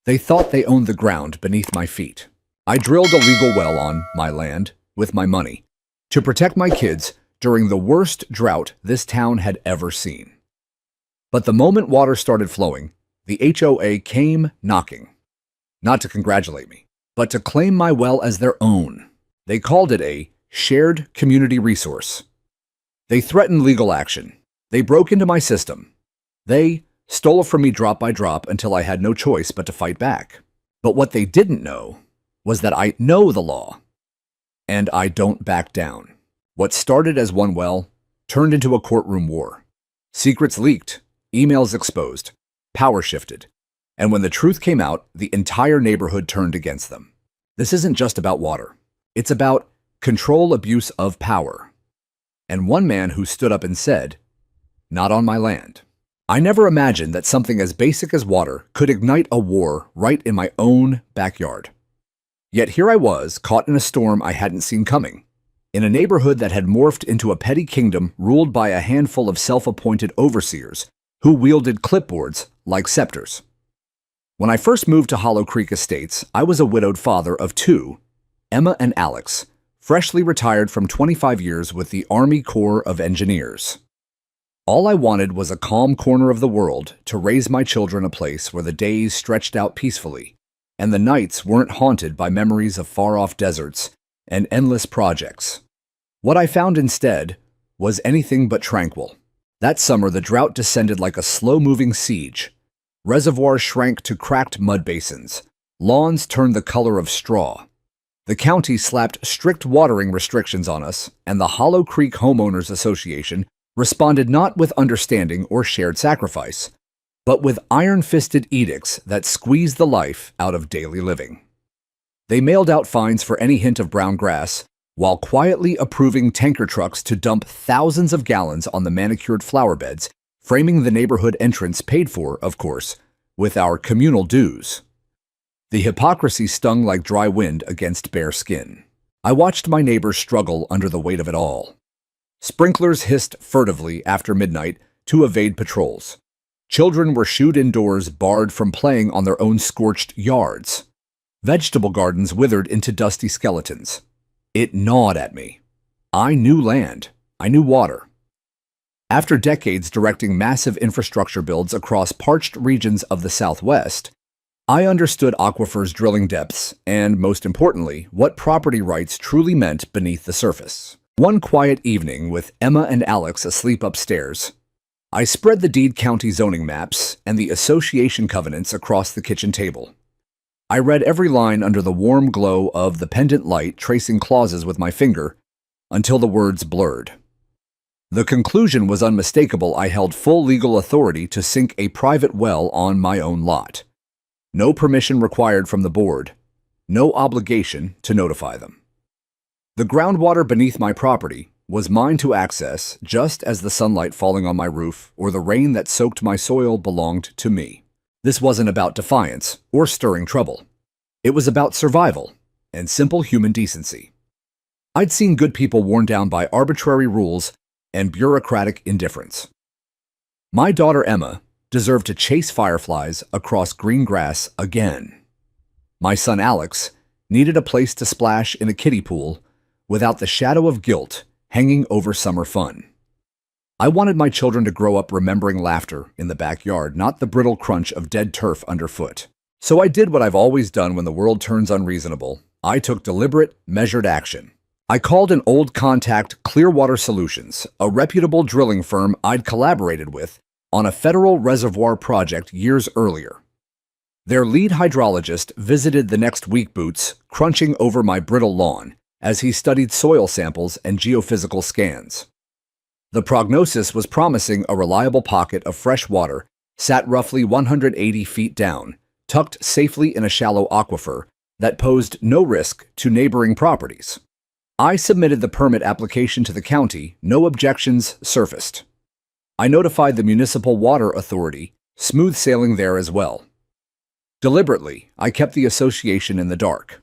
They thought they owned the ground beneath my feet. I drilled a legal well on my land with my money to protect my kids during the worst drought this town had ever seen. But the moment water started flowing, the HOA came knocking. Not to congratulate me, but to claim my well as their own. They called it a shared community resource. They threatened legal action. They broke into my system. They stole from me drop by drop until I had no choice but to fight back. But what they didn't know was that I know the law, and I don't back down. What started as one well turned into a courtroom war. Secrets leaked, emails exposed, power shifted, and when the truth came out, the entire neighborhood turned against them. This isn't just about water. It's about control abuse of power. And one man who stood up and said, "Not on my land." I never imagined that something as basic as water could ignite a war right in my own backyard. Yet here I was, caught in a storm I hadn't seen coming, in a neighborhood that had morphed into a petty kingdom ruled by a handful of self-appointed overseers who wielded clipboards like scepters. When I first moved to Hollow Creek Estates, I was a widowed father of two, Emma and Alex, freshly retired from 25 years with the Army Corps of Engineers. All I wanted was a calm corner of the world to raise my children, a place where the days stretched out peacefully and the nights weren't haunted by memories of far-off deserts and endless projects. What I found instead was anything but tranquil. That summer, the drought descended like a slow-moving siege. Reservoirs shrank to cracked mud basins. Lawns turned the color of straw. The county slapped strict watering restrictions on us, and the Hollow Creek Homeowners Association responded not with understanding or shared sacrifice, but with iron-fisted edicts that squeezed the life out of daily living. They mailed out fines for any hint of brown grass, while quietly approving tanker trucks to dump thousands of gallons on the manicured flower beds, framing the neighborhood entrance paid for, of course, with our communal dues. The hypocrisy stung like dry wind against bare skin. I watched my neighbors struggle under the weight of it all. Sprinklers hissed furtively after midnight to evade patrols. Children were shooed indoors, barred from playing on their own scorched yards. Vegetable gardens withered into dusty skeletons. It gnawed at me. I knew land. I knew water. After decades directing massive infrastructure builds across parched regions of the Southwest, I understood aquifers' drilling depths and, most importantly, what property rights truly meant beneath the surface. One quiet evening, with Emma and Alex asleep upstairs, I spread the deed county zoning maps and the association covenants across the kitchen table. I read every line under the warm glow of the pendant light, tracing clauses with my finger until the words blurred. The conclusion was unmistakable. I held full legal authority to sink a private well on my own lot. No permission required from the board. No obligation to notify them. The groundwater beneath my property was mine to access, just as the sunlight falling on my roof or the rain that soaked my soil belonged to me. This wasn't about defiance or stirring trouble. It was about survival and simple human decency. I'd seen good people worn down by arbitrary rules and bureaucratic indifference. My daughter Emma deserved to chase fireflies across green grass again. My son Alex needed a place to splash in a kiddie pool without the shadow of guilt hanging over summer fun. I wanted my children to grow up remembering laughter in the backyard, not the brittle crunch of dead turf underfoot. So I did what I've always done when the world turns unreasonable. I took deliberate, measured action. I called an old contact, Clearwater Solutions, a reputable drilling firm I'd collaborated with on a federal reservoir project years earlier. Their lead hydrologist visited the next week, boots crunching over my brittle lawn as he studied soil samples and geophysical scans. The prognosis was promising. A reliable pocket of fresh water sat roughly 180 feet down, tucked safely in a shallow aquifer that posed no risk to neighboring properties. I submitted the permit application to the county. No objections surfaced. I notified the Municipal Water Authority, smooth sailing there as well. Deliberately, I kept the association in the dark.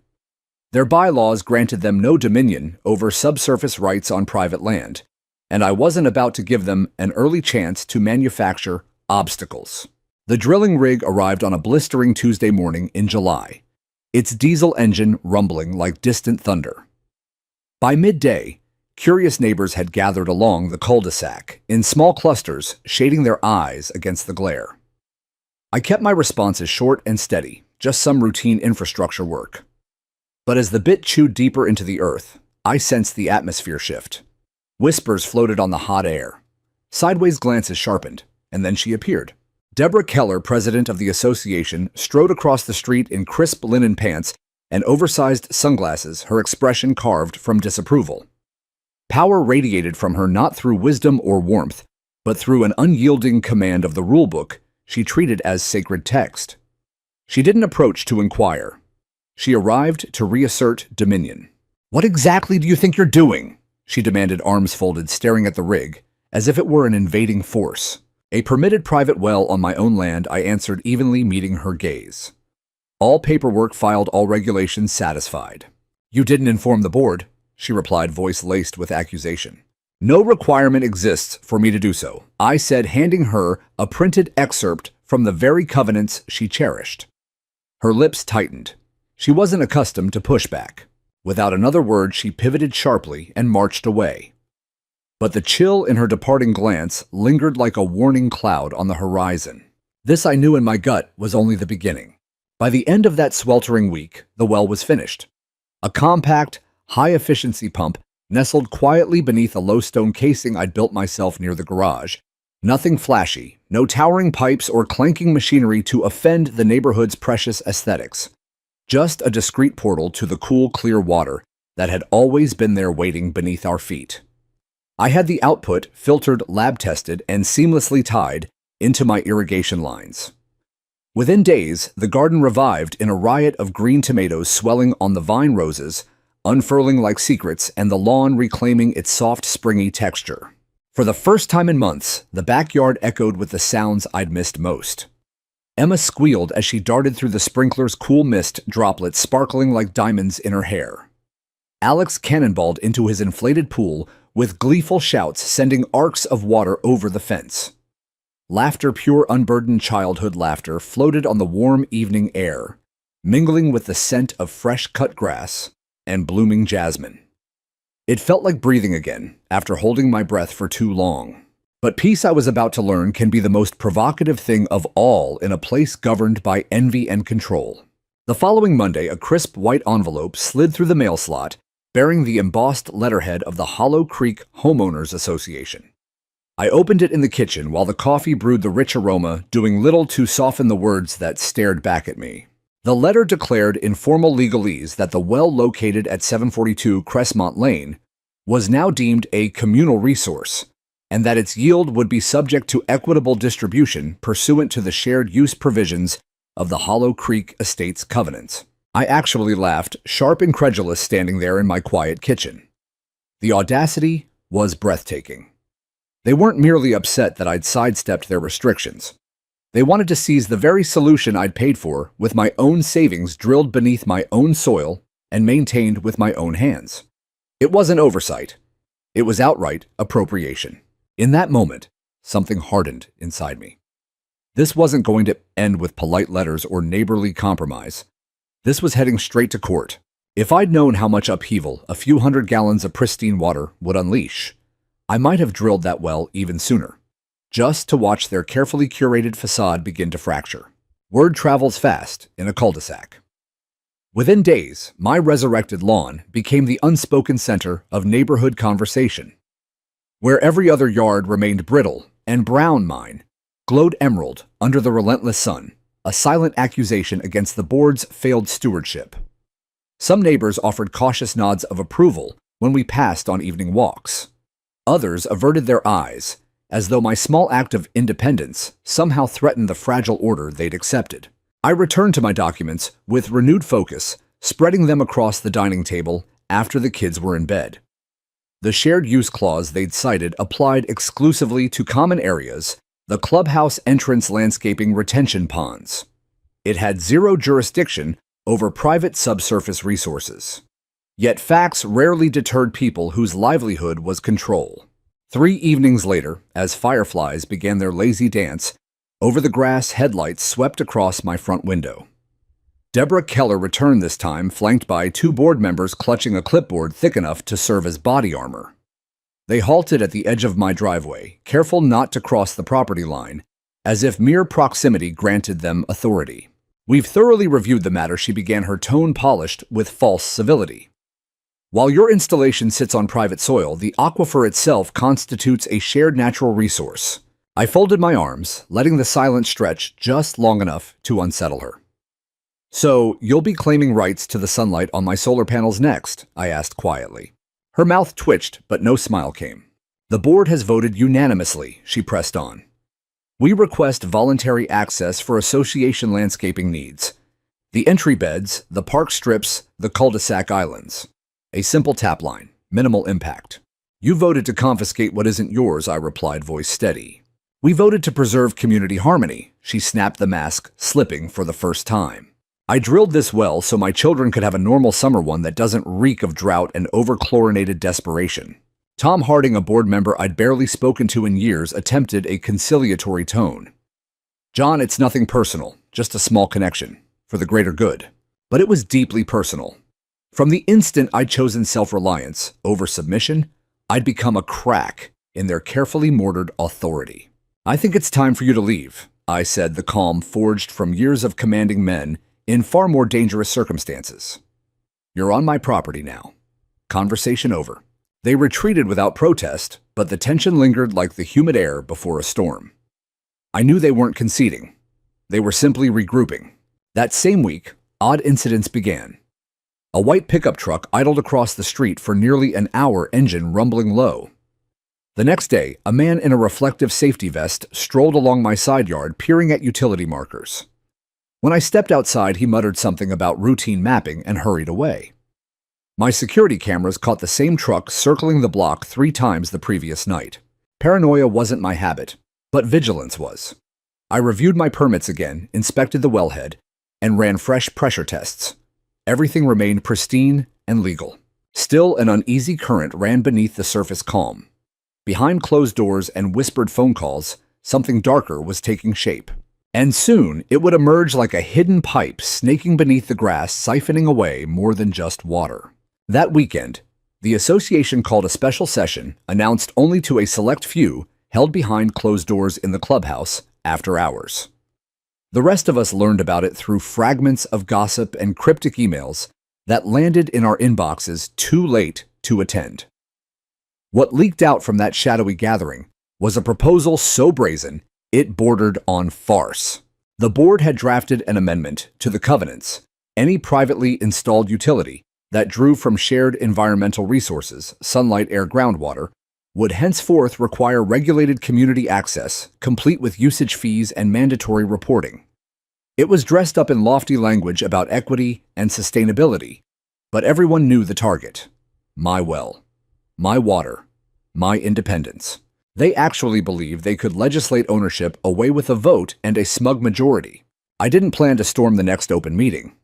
Their bylaws granted them no dominion over subsurface rights on private land, and I wasn't about to give them an early chance to manufacture obstacles. The drilling rig arrived on a blistering Tuesday morning in July, its diesel engine rumbling like distant thunder. By midday, curious neighbors had gathered along the cul-de-sac in small clusters, shading their eyes against the glare. I kept my responses short and steady, just some routine infrastructure work. But as the bit chewed deeper into the earth, I sensed the atmosphere shift. Whispers floated on the hot air. Sideways glances sharpened, and then she appeared. Deborah Keller, president of the association, strode across the street in crisp linen pants and oversized sunglasses, her expression carved from disapproval. Power radiated from her not through wisdom or warmth, but through an unyielding command of the rulebook she treated as sacred text. She didn't approach to inquire. She arrived to reassert dominion. "What exactly do you think you're doing?" she demanded, arms folded, staring at the rig, as if it were an invading force. "A permitted private well on my own land," I answered, evenly meeting her gaze. "All paperwork filed, all regulations satisfied." "You didn't inform the board," she replied, voice laced with accusation. "No requirement exists for me to do so," I said, handing her a printed excerpt from the very covenants she cherished. Her lips tightened. She wasn't accustomed to pushback. Without another word, she pivoted sharply and marched away. But the chill in her departing glance lingered like a warning cloud on the horizon. This, I knew in my gut, was only the beginning. By the end of that sweltering week, the well was finished. A compact, high-efficiency pump nestled quietly beneath a low stone casing I'd built myself near the garage. Nothing flashy, no towering pipes or clanking machinery to offend the neighborhood's precious aesthetics. Just a discreet portal to the cool, clear water that had always been there waiting beneath our feet. I had the output filtered, lab-tested, and seamlessly tied into my irrigation lines. Within days, the garden revived in a riot of green tomatoes swelling on the vine roses, unfurling like secrets, and the lawn reclaiming its soft, springy texture. For the first time in months, the backyard echoed with the sounds I'd missed most. Emma squealed as she darted through the sprinkler's cool mist droplets sparkling like diamonds in her hair. Alex cannonballed into his inflated pool with gleeful shouts sending arcs of water over the fence. Laughter, pure unburdened childhood laughter, floated on the warm evening air, mingling with the scent of fresh-cut grass and blooming jasmine. It felt like breathing again after holding my breath for too long. But peace, I was about to learn, can be the most provocative thing of all in a place governed by envy and control. The following Monday, a crisp white envelope slid through the mail slot, bearing the embossed letterhead of the Hollow Creek Homeowners Association. I opened it in the kitchen while the coffee brewed the rich aroma, doing little to soften the words that stared back at me. The letter declared in formal legalese that the well located at 742 Crestmont Lane was now deemed a communal resource, and that its yield would be subject to equitable distribution pursuant to the shared use provisions of the Hollow Creek Estates covenants. I actually laughed, sharp incredulous, standing there in my quiet kitchen. The audacity was breathtaking. They weren't merely upset that I'd sidestepped their restrictions. They wanted to seize the very solution I'd paid for with my own savings, drilled beneath my own soil and maintained with my own hands. It wasn't oversight. It was outright appropriation. In that moment, something hardened inside me. This wasn't going to end with polite letters or neighborly compromise. This was heading straight to court. If I'd known how much upheaval a few hundred gallons of pristine water would unleash, I might have drilled that well even sooner, just to watch their carefully curated facade begin to fracture. Word travels fast in a cul-de-sac. Within days, my resurrected lawn became the unspoken center of neighborhood conversation. Where every other yard remained brittle and brown, mine glowed emerald under the relentless sun, a silent accusation against the board's failed stewardship. Some neighbors offered cautious nods of approval when we passed on evening walks. Others averted their eyes, as though my small act of independence somehow threatened the fragile order they'd accepted. I returned to my documents with renewed focus, spreading them across the dining table after the kids were in bed. The shared use clause they'd cited applied exclusively to common areas, the clubhouse entrance landscaping retention ponds. It had zero jurisdiction over private subsurface resources. Yet facts rarely deterred people whose livelihood was control. 3 evenings later, as fireflies began their lazy dance Over the grass, headlights swept across my front window. Deborah Keller returned this time, flanked by two board members clutching a clipboard thick enough to serve as body armor. They halted at the edge of my driveway, careful not to cross the property line, as if mere proximity granted them authority. "We've thoroughly reviewed the matter," she began, her tone polished with false civility. "While your installation sits on private soil, the aquifer itself constitutes a shared natural resource." I folded my arms, letting the silence stretch just long enough to unsettle her. "So, you'll be claiming rights to the sunlight on my solar panels next?" I asked quietly. Her mouth twitched, but no smile came. "The board has voted unanimously," she pressed on. "We request voluntary access for association landscaping needs. The entry beds, the park strips, the cul-de-sac islands. A simple tap line, minimal impact." "You voted to confiscate what isn't yours," I replied, voice steady. "We voted to preserve community harmony." She snapped the mask, slipping for the first time. "I drilled this well so my children could have a normal summer one that doesn't reek of drought and over-chlorinated desperation." Tom Harding, a board member I'd barely spoken to in years, attempted a conciliatory tone. "John, it's nothing personal, just a small connection, for the greater good." But it was deeply personal. From the instant I'd chosen self-reliance over submission, I'd become a crack in their carefully mortared authority. "I think it's time for you to leave," I said, the calm forged from years of commanding men in far more dangerous circumstances. "You're on my property now." Conversation over. They retreated without protest, but the tension lingered like the humid air before a storm. I knew they weren't conceding. They were simply regrouping. That same week, odd incidents began. A white pickup truck idled across the street for nearly an hour, engine rumbling low. The next day, a man in a reflective safety vest strolled along my side yard, peering at utility markers. When I stepped outside, he muttered something about routine mapping and hurried away. My security cameras caught the same truck circling the block 3 times the previous night. Paranoia wasn't my habit, but vigilance was. I reviewed my permits again, inspected the wellhead, and ran fresh pressure tests. Everything remained pristine and legal. Still, an uneasy current ran beneath the surface calm. Behind closed doors and whispered phone calls, something darker was taking shape. And soon, it would emerge like a hidden pipe snaking beneath the grass, siphoning away more than just water. That weekend, the association called a special session, announced only to a select few, held behind closed doors in the clubhouse after hours. The rest of us learned about it through fragments of gossip and cryptic emails that landed in our inboxes too late to attend. What leaked out from that shadowy gathering was a proposal so brazen it bordered on farce. The board had drafted an amendment to the covenants. Any privately installed utility that drew from shared environmental resources, sunlight, air, groundwater, would henceforth require regulated community access, complete with usage fees and mandatory reporting. It was dressed up in lofty language about equity and sustainability, but everyone knew the target. My well, my water, my independence. They actually believed they could legislate ownership away with a vote and a smug majority. I didn't plan to storm the next open meeting.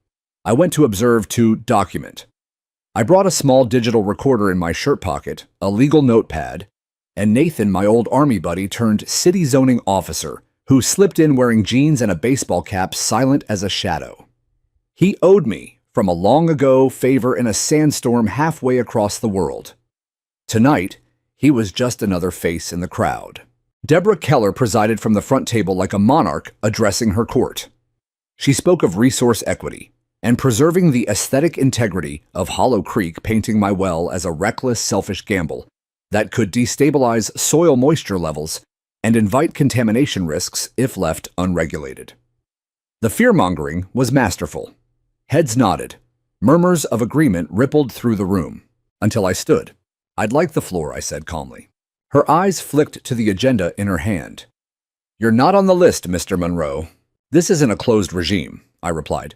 I went to observe, to document. I brought a small digital recorder in my shirt pocket, a legal notepad, and Nathan, my old army buddy turned city zoning officer, who slipped in wearing jeans and a baseball cap, silent as a shadow. He owed me from a long-ago favor in a sandstorm halfway across the world. Tonight, he was just another face in the crowd. Deborah Keller presided from the front table like a monarch addressing her court. She spoke of resource equity and preserving the aesthetic integrity of Hollow Creek, painting my well as a reckless, selfish gamble that could destabilize soil moisture levels and invite contamination risks if left unregulated. The fear-mongering was masterful. Heads nodded. Murmurs of agreement rippled through the room. Until I stood. "I'd like the floor," I said calmly. Her eyes flicked to the agenda in her hand. "You're not on the list, Mr. Monroe." "This isn't a closed regime," I replied.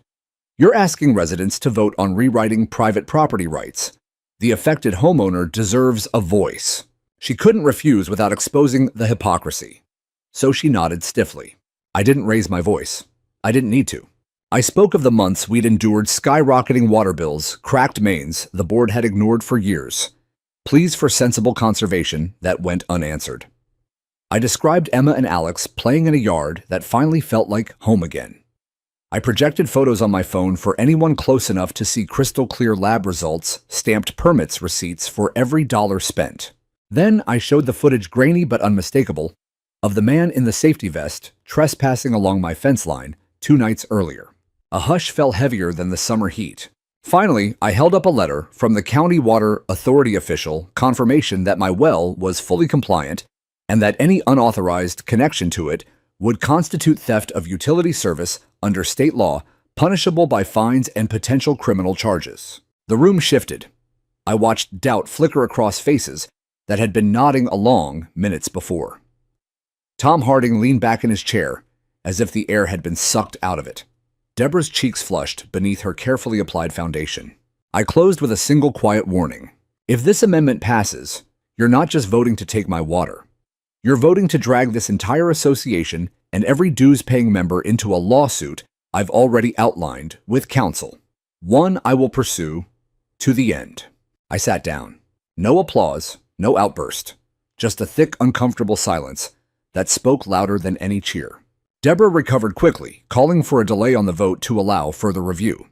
"You're asking residents to vote on rewriting private property rights. The affected homeowner deserves a voice." She couldn't refuse without exposing the hypocrisy. So she nodded stiffly. I didn't raise my voice. I didn't need to. I spoke of the months we'd endured, skyrocketing water bills, cracked mains the board had ignored for years, pleas for sensible conservation that went unanswered. I described Emma and Alex playing in a yard that finally felt like home again. I projected photos on my phone for anyone close enough to see crystal clear lab results, stamped permits receipts for every dollar spent. Then I showed the footage, grainy but unmistakable, of the man in the safety vest trespassing along my fence line 2 nights earlier. A hush fell heavier than the summer heat. Finally, I held up a letter from the County Water Authority official, confirmation that my well was fully compliant and that any unauthorized connection to it would constitute theft of utility service under state law, punishable by fines and potential criminal charges. The room shifted. I watched doubt flicker across faces that had been nodding along minutes before. Tom Harding leaned back in his chair, as if the air had been sucked out of it. Deborah's cheeks flushed beneath her carefully applied foundation. I closed with a single quiet warning. If this amendment passes, you're not just voting to take my water. You're voting to drag this entire association and every dues-paying member into a lawsuit I've already outlined with counsel. One I will pursue to the end. I sat down. No applause, no outburst. Just a thick, uncomfortable silence that spoke louder than any cheer. Deborah recovered quickly, calling for a delay on the vote to allow further review.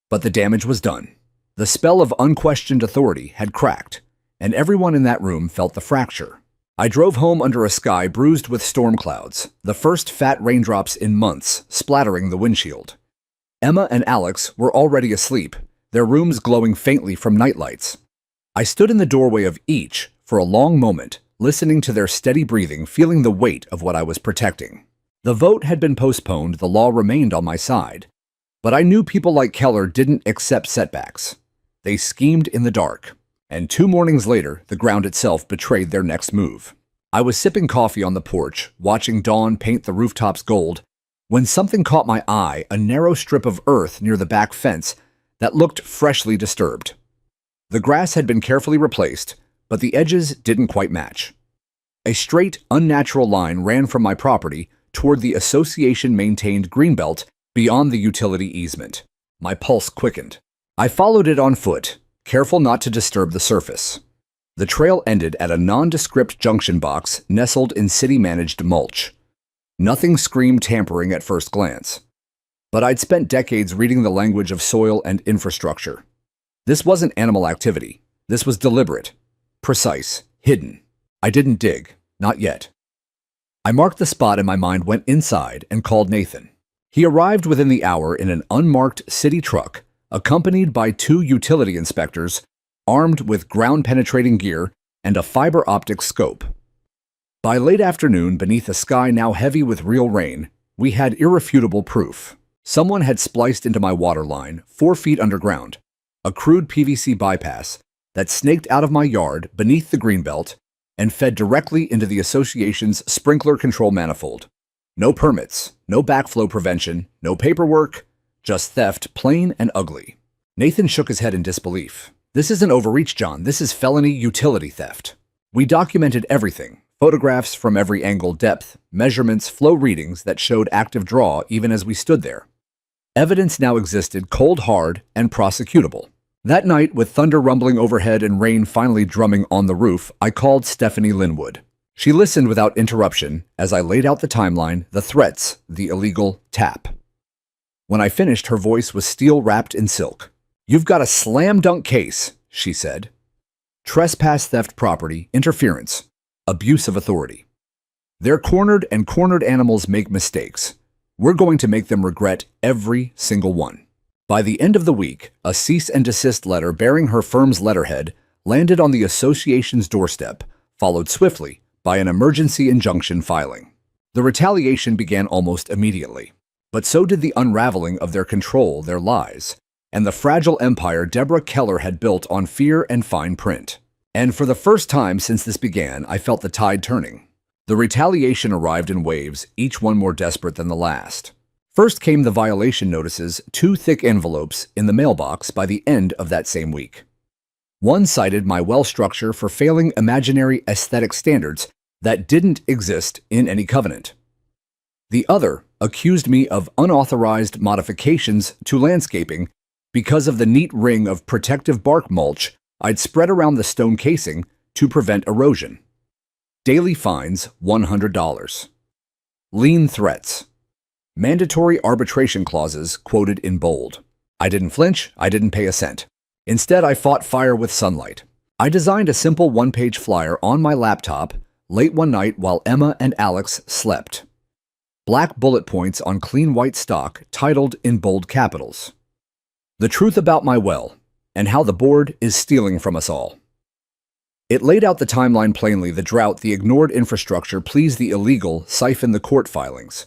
But the damage was done. The spell of unquestioned authority had cracked, and everyone in that room felt the fracture. I drove home under a sky bruised with storm clouds, the first fat raindrops in months splattering the windshield. Emma and Alex were already asleep, their rooms glowing faintly from nightlights. I stood in the doorway of each for a long moment, listening to their steady breathing, feeling the weight of what I was protecting. The vote had been postponed, the law remained on my side. But I knew people like Keller didn't accept setbacks. They schemed in the dark. And 2 mornings later, the ground itself betrayed their next move. I was sipping coffee on the porch, watching dawn paint the rooftops gold, when something caught my eye, a narrow strip of earth near the back fence that looked freshly disturbed. The grass had been carefully replaced, but the edges didn't quite match. A straight, unnatural line ran from my property toward the association-maintained greenbelt beyond the utility easement. My pulse quickened. I followed it on foot, careful not to disturb the surface. The trail ended at a nondescript junction box nestled in city-managed mulch. Nothing screamed tampering at first glance. But I'd spent decades reading the language of soil and infrastructure. This wasn't animal activity. This was deliberate, precise, hidden. I didn't dig, not yet. I marked the spot and my mind went inside and called Nathan. He arrived within the hour in an unmarked city truck, accompanied by 2 utility inspectors, armed with ground-penetrating gear and a fiber optic scope. By late afternoon, beneath a sky now heavy with real rain, we had irrefutable proof. Someone had spliced into my water line 4 feet underground, a crude PVC bypass that snaked out of my yard beneath the greenbelt and fed directly into the association's sprinkler control manifold. No permits, no backflow prevention, no paperwork, just theft, plain and ugly. Nathan shook his head in disbelief. This isn't overreach, John. This is felony utility theft. We documented everything. Photographs from every angle, depth, measurements, flow readings that showed active draw even as we stood there. Evidence now existed, cold hard and prosecutable. That night, with thunder rumbling overhead and rain finally drumming on the roof, I called Stephanie Linwood. She listened without interruption as I laid out the timeline, the threats, the illegal tap. When I finished, her voice was steel wrapped in silk. "You've got a slam-dunk case," she said. "Trespass, theft, property, interference, abuse of authority. They're cornered, and cornered animals make mistakes. We're going to make them regret every single one." By the end of the week, a cease and desist letter bearing her firm's letterhead landed on the association's doorstep, followed swiftly by an emergency injunction filing. The retaliation began almost immediately, but so did the unraveling of their control, their lies, and the fragile empire Deborah Keller had built on fear and fine print. And for the first time since this began, I felt the tide turning. The retaliation arrived in waves, each one more desperate than the last. First came the violation notices, 2 thick envelopes in the mailbox by the end of that same week. One cited my well structure for failing imaginary aesthetic standards that didn't exist in any covenant. The other accused me of unauthorized modifications to landscaping because of the neat ring of protective bark mulch I'd spread around the stone casing to prevent erosion. Daily fines $100. Lien threats. Mandatory arbitration clauses quoted in bold. I didn't flinch, I didn't pay a cent. Instead, I fought fire with sunlight. I designed a simple one-page flyer on my laptop late one night while Emma and Alex slept. Black bullet points on clean white stock titled in bold capitals. The truth about my well, and how the board is stealing from us all. It laid out the timeline plainly: the drought, the ignored infrastructure, please the illegal, siphon the court filings.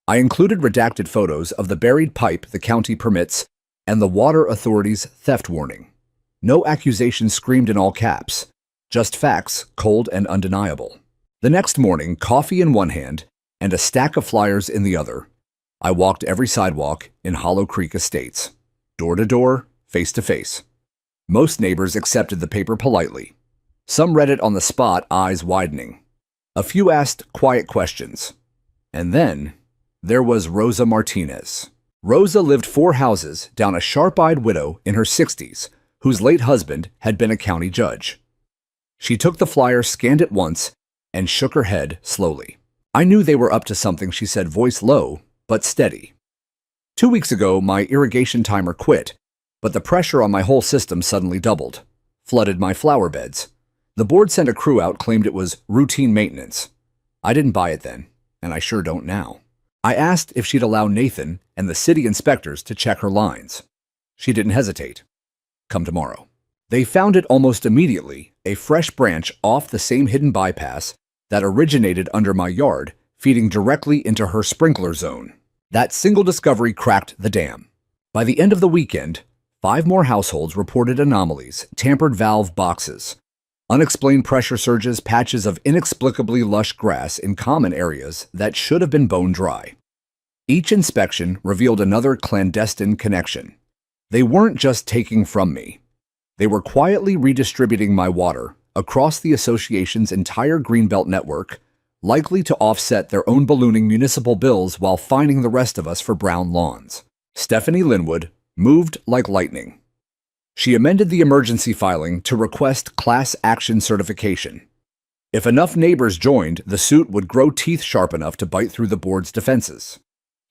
I included redacted photos of the buried pipe the county permits and the water authority's theft warning. No accusations screamed in all caps, just facts, cold and undeniable. The next morning, coffee in one hand and a stack of flyers in the other, I walked every sidewalk in Hollow Creek Estates, door to door, face to face. Most neighbors accepted the paper politely. Some read it on the spot, eyes widening. A few asked quiet questions. And then there was Rosa Martinez. Rosa lived 4 houses down a sharp-eyed widow in her 60s, whose late husband had been a county judge. She took the flyer, scanned it once, and shook her head slowly. I knew they were up to something, she said, voice low but steady. 2 weeks ago, my irrigation timer quit, but the pressure on my whole system suddenly doubled, flooded my flower beds. The board sent a crew out, claimed it was routine maintenance. I didn't buy it then, and I sure don't now. I asked if she'd allow Nathan and the city inspectors to check her lines. She didn't hesitate. Come tomorrow. They found it almost immediately, a fresh branch off the same hidden bypass that originated under my yard, feeding directly into her sprinkler zone. That single discovery cracked the dam. By the end of the weekend, 5 more households reported anomalies: tampered valve boxes, unexplained pressure surges, patches of inexplicably lush grass in common areas that should have been bone dry. Each inspection revealed another clandestine connection. They weren't just taking from me. They were quietly redistributing my water across the association's entire Greenbelt network, likely to offset their own ballooning municipal bills while fining the rest of us for brown lawns. Stephanie Linwood moved like lightning. She amended the emergency filing to request class action certification. If enough neighbors joined, the suit would grow teeth sharp enough to bite through the board's defenses.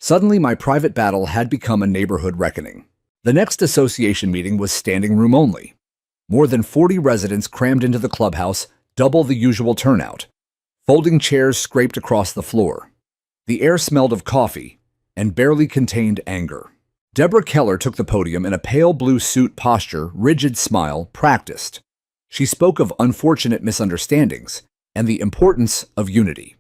Suddenly, my private battle had become a neighborhood reckoning. The next association meeting was standing room only. More than 40 residents crammed into the clubhouse, double the usual turnout. Folding chairs scraped across the floor. The air smelled of coffee and barely contained anger. Deborah Keller took the podium in a pale blue suit posture, rigid smile, practiced. She spoke of unfortunate misunderstandings and the importance of unity.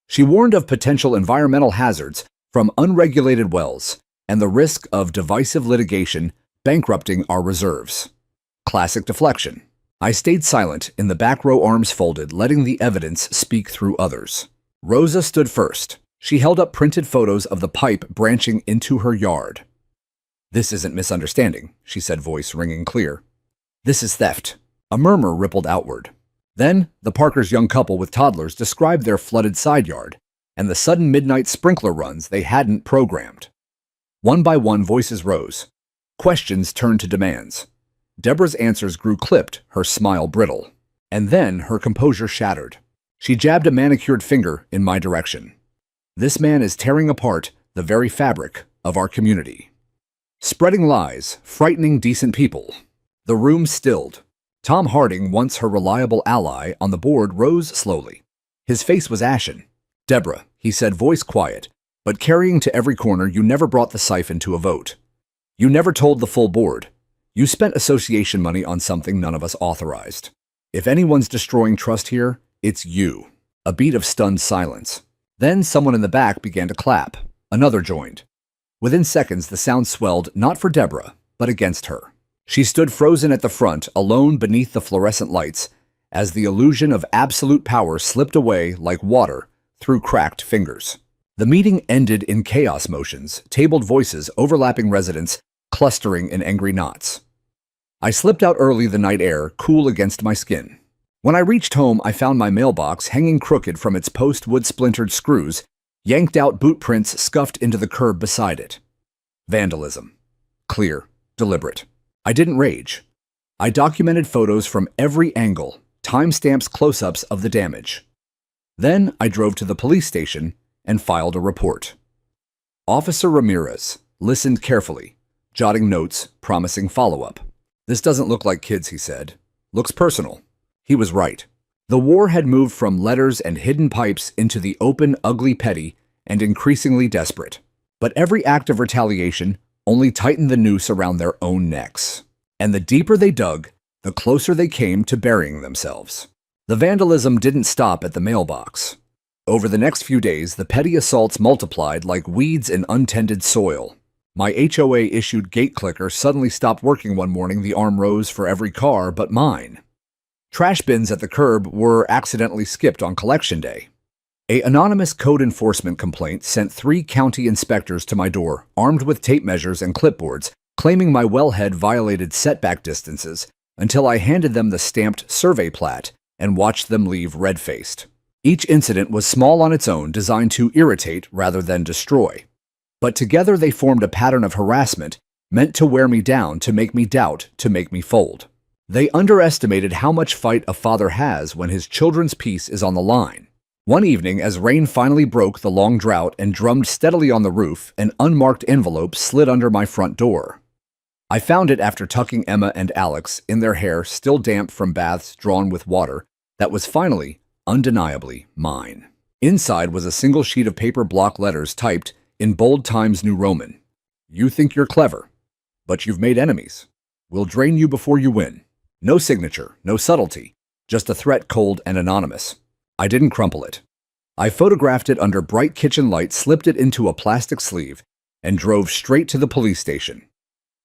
She warned of potential environmental hazards from unregulated wells and the risk of divisive litigation bankrupting our reserves. Classic deflection. I stayed silent in the back row, arms folded, letting the evidence speak through others. Rosa stood first. She held up printed photos of the pipe branching into her yard. "This isn't misunderstanding," she said, voice ringing clear. "This is theft." A murmur rippled outward. Then, the Parkers' young couple with toddlers described their flooded side yard and the sudden midnight sprinkler runs they hadn't programmed. One by one, voices rose. Questions turned to demands. Deborah's answers grew clipped, her smile brittle. And then her composure shattered. She jabbed a manicured finger in my direction. "This man is tearing apart the very fabric of our community. Spreading lies, frightening decent people." The room stilled. Tom Harding, once her reliable ally on the board, rose slowly. His face was ashen. "Deborah," he said, voice quiet, but carrying to every corner, "you never brought the siphon to a vote. You never told the full board. You spent association money on something none of us authorized. If anyone's destroying trust here, it's you." A beat of stunned silence. Then someone in the back began to clap. Another joined. Within seconds, the sound swelled, not for Deborah, but against her. She stood frozen at the front, alone beneath the fluorescent lights, as the illusion of absolute power slipped away like water through cracked fingers. The meeting ended in chaos motions, tabled voices, overlapping residents, clustering in angry knots. I slipped out early, the night air cool against my skin. When I reached home, I found my mailbox hanging crooked from its post, wood-splintered screws, yanked out, boot prints scuffed into the curb beside it. Vandalism. Clear, deliberate. I didn't rage. I documented photos from every angle, timestamps, close-ups of the damage. Then I drove to the police station and filed a report. Officer Ramirez listened carefully, jotting notes, promising follow-up. "This doesn't look like kids," he said. "Looks personal." He was right. The war had moved from letters and hidden pipes into the open, ugly, petty, and increasingly desperate. But every act of retaliation only tightened the noose around their own necks. And the deeper they dug, the closer they came to burying themselves. The vandalism didn't stop at the mailbox. Over the next few days, the petty assaults multiplied like weeds in untended soil. My HOA-issued gate clicker suddenly stopped working one morning. The arm rose for every car but mine. Trash bins at the curb were accidentally skipped on collection day. An anonymous code enforcement complaint sent 3 county inspectors to my door, armed with tape measures and clipboards, claiming my wellhead violated setback distances, until I handed them the stamped survey plat and watched them leave red-faced. Each incident was small on its own, designed to irritate rather than destroy. But together they formed a pattern of harassment meant to wear me down, to make me doubt, to make me fold. They underestimated how much fight a father has when his children's peace is on the line. One evening, as rain finally broke the long drought and drummed steadily on the roof, an unmarked envelope slid under my front door. I found it after tucking Emma and Alex in their hair, still damp from baths drawn with water, that was finally, undeniably, mine. Inside was a single sheet of paper block letters typed in bold Times New Roman. "You think you're clever, but you've made enemies. We'll drain you before you win." No signature, no subtlety, just a threat, cold and anonymous. I didn't crumple it. I photographed it under bright kitchen light, slipped it into a plastic sleeve, and drove straight to the police station.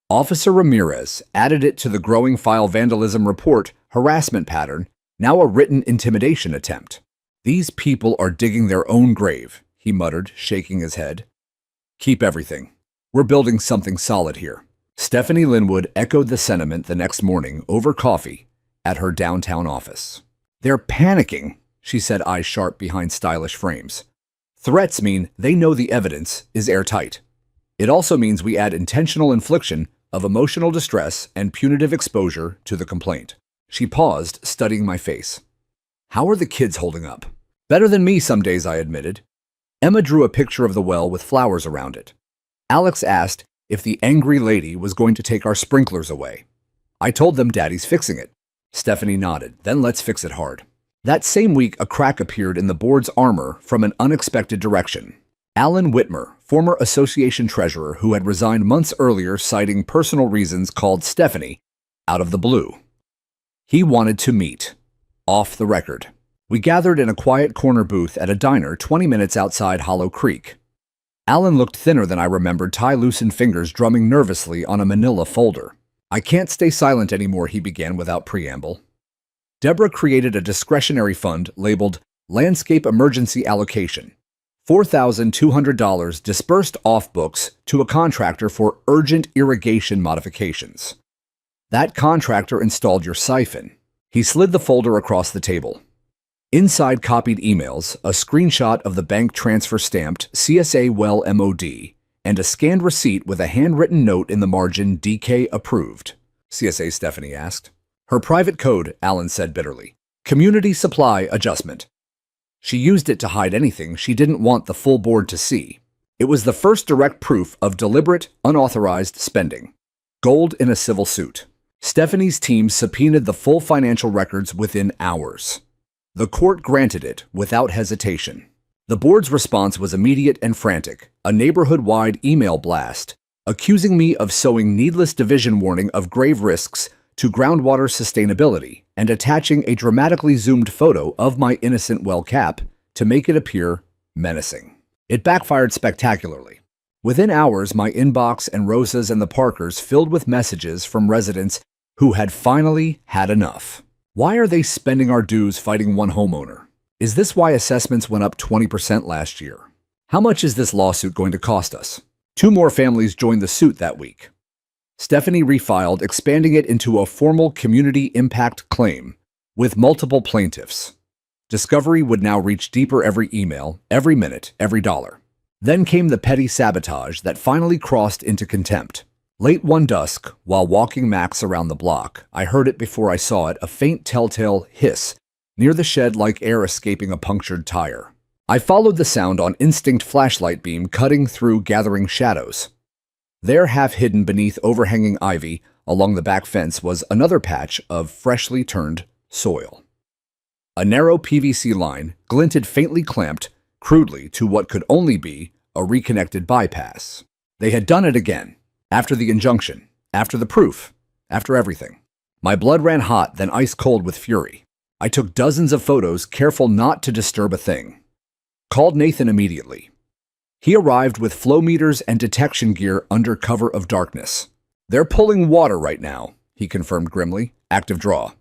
Officer Ramirez added it to the growing file vandalism report, harassment pattern, now a written intimidation attempt. "These people are digging their own grave," he muttered, shaking his head. "Keep everything. We're building something solid here." Stephanie Linwood echoed the sentiment the next morning over coffee at her downtown office. "They're panicking," she said, eyes sharp behind stylish frames. "Threats mean they know the evidence is airtight. It also means we add intentional infliction of emotional distress and punitive exposure to the complaint." She paused, studying my face. "How are the kids holding up?" "Better than me some days," I admitted. Emma drew a picture of the well with flowers around it. Alex asked if the angry lady was going to take our sprinklers away. I told them Daddy's fixing it. Stephanie nodded. "Then let's fix it hard." That same week, a crack appeared in the board's armor from an unexpected direction. Alan Whitmer, former association treasurer who had resigned months earlier citing personal reasons, called Stephanie out of the blue. He wanted to meet. Off the record. We gathered in a quiet corner booth at a diner 20 minutes outside Hollow Creek. Alan looked thinner than I remembered, tie-loosened fingers drumming nervously on a manila folder. "I can't stay silent anymore," he began without preamble. Deborah created a discretionary fund labeled Landscape Emergency Allocation. $4,200 dispersed off books to a contractor for urgent irrigation modifications. That contractor installed your siphon. He slid the folder across the table. Inside, copied emails, a screenshot of the bank transfer stamped CSA Well MOD, and a scanned receipt with a handwritten note in the margin, "DK approved." CSA, Stephanie asked. "Her private code," Alan said bitterly. "Community supply adjustment." She used it to hide anything she didn't want the full board to see. It was the first direct proof of deliberate, unauthorized spending. Gold in a civil suit. Stephanie's team subpoenaed the full financial records within hours. The court granted it without hesitation. The board's response was immediate and frantic, a neighborhood-wide email blast, accusing me of sowing needless division, warning of grave risks to groundwater sustainability, and attaching a dramatically zoomed photo of my innocent well cap to make it appear menacing. It backfired spectacularly. Within hours, my inbox and Rosa's and the Parkers filled with messages from residents who had finally had enough. Why are they spending our dues fighting one homeowner? Is this why assessments went up 20% last year? How much is this lawsuit going to cost us? 2 more families joined the suit that week. Stephanie refiled, expanding it into a formal community impact claim with multiple plaintiffs. Discovery would now reach deeper every email, every minute, every dollar. Then came the petty sabotage that finally crossed into contempt. Late one dusk, while walking Max around the block, I heard it before I saw it, a faint telltale hiss near the shed like air escaping a punctured tire. I followed the sound on instinct flashlight beam cutting through gathering shadows. There, half hidden beneath overhanging ivy along the back fence, was another patch of freshly turned soil. A narrow PVC line glinted faintly, clamped crudely to what could only be a reconnected bypass. They had done it again, after the injunction, after the proof, after everything. My blood ran hot, then ice cold with fury. I took dozens of photos, careful not to disturb a thing. Called Nathan immediately. He arrived with flow meters and detection gear under cover of darkness. "They're pulling water right now," he confirmed grimly. "Active draw.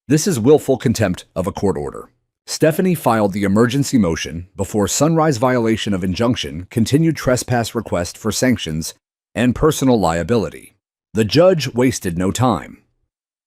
This is willful contempt of a court order." Stephanie filed the emergency motion before sunrise, violation of injunction, continued trespass request for sanctions, and personal liability. The judge wasted no time.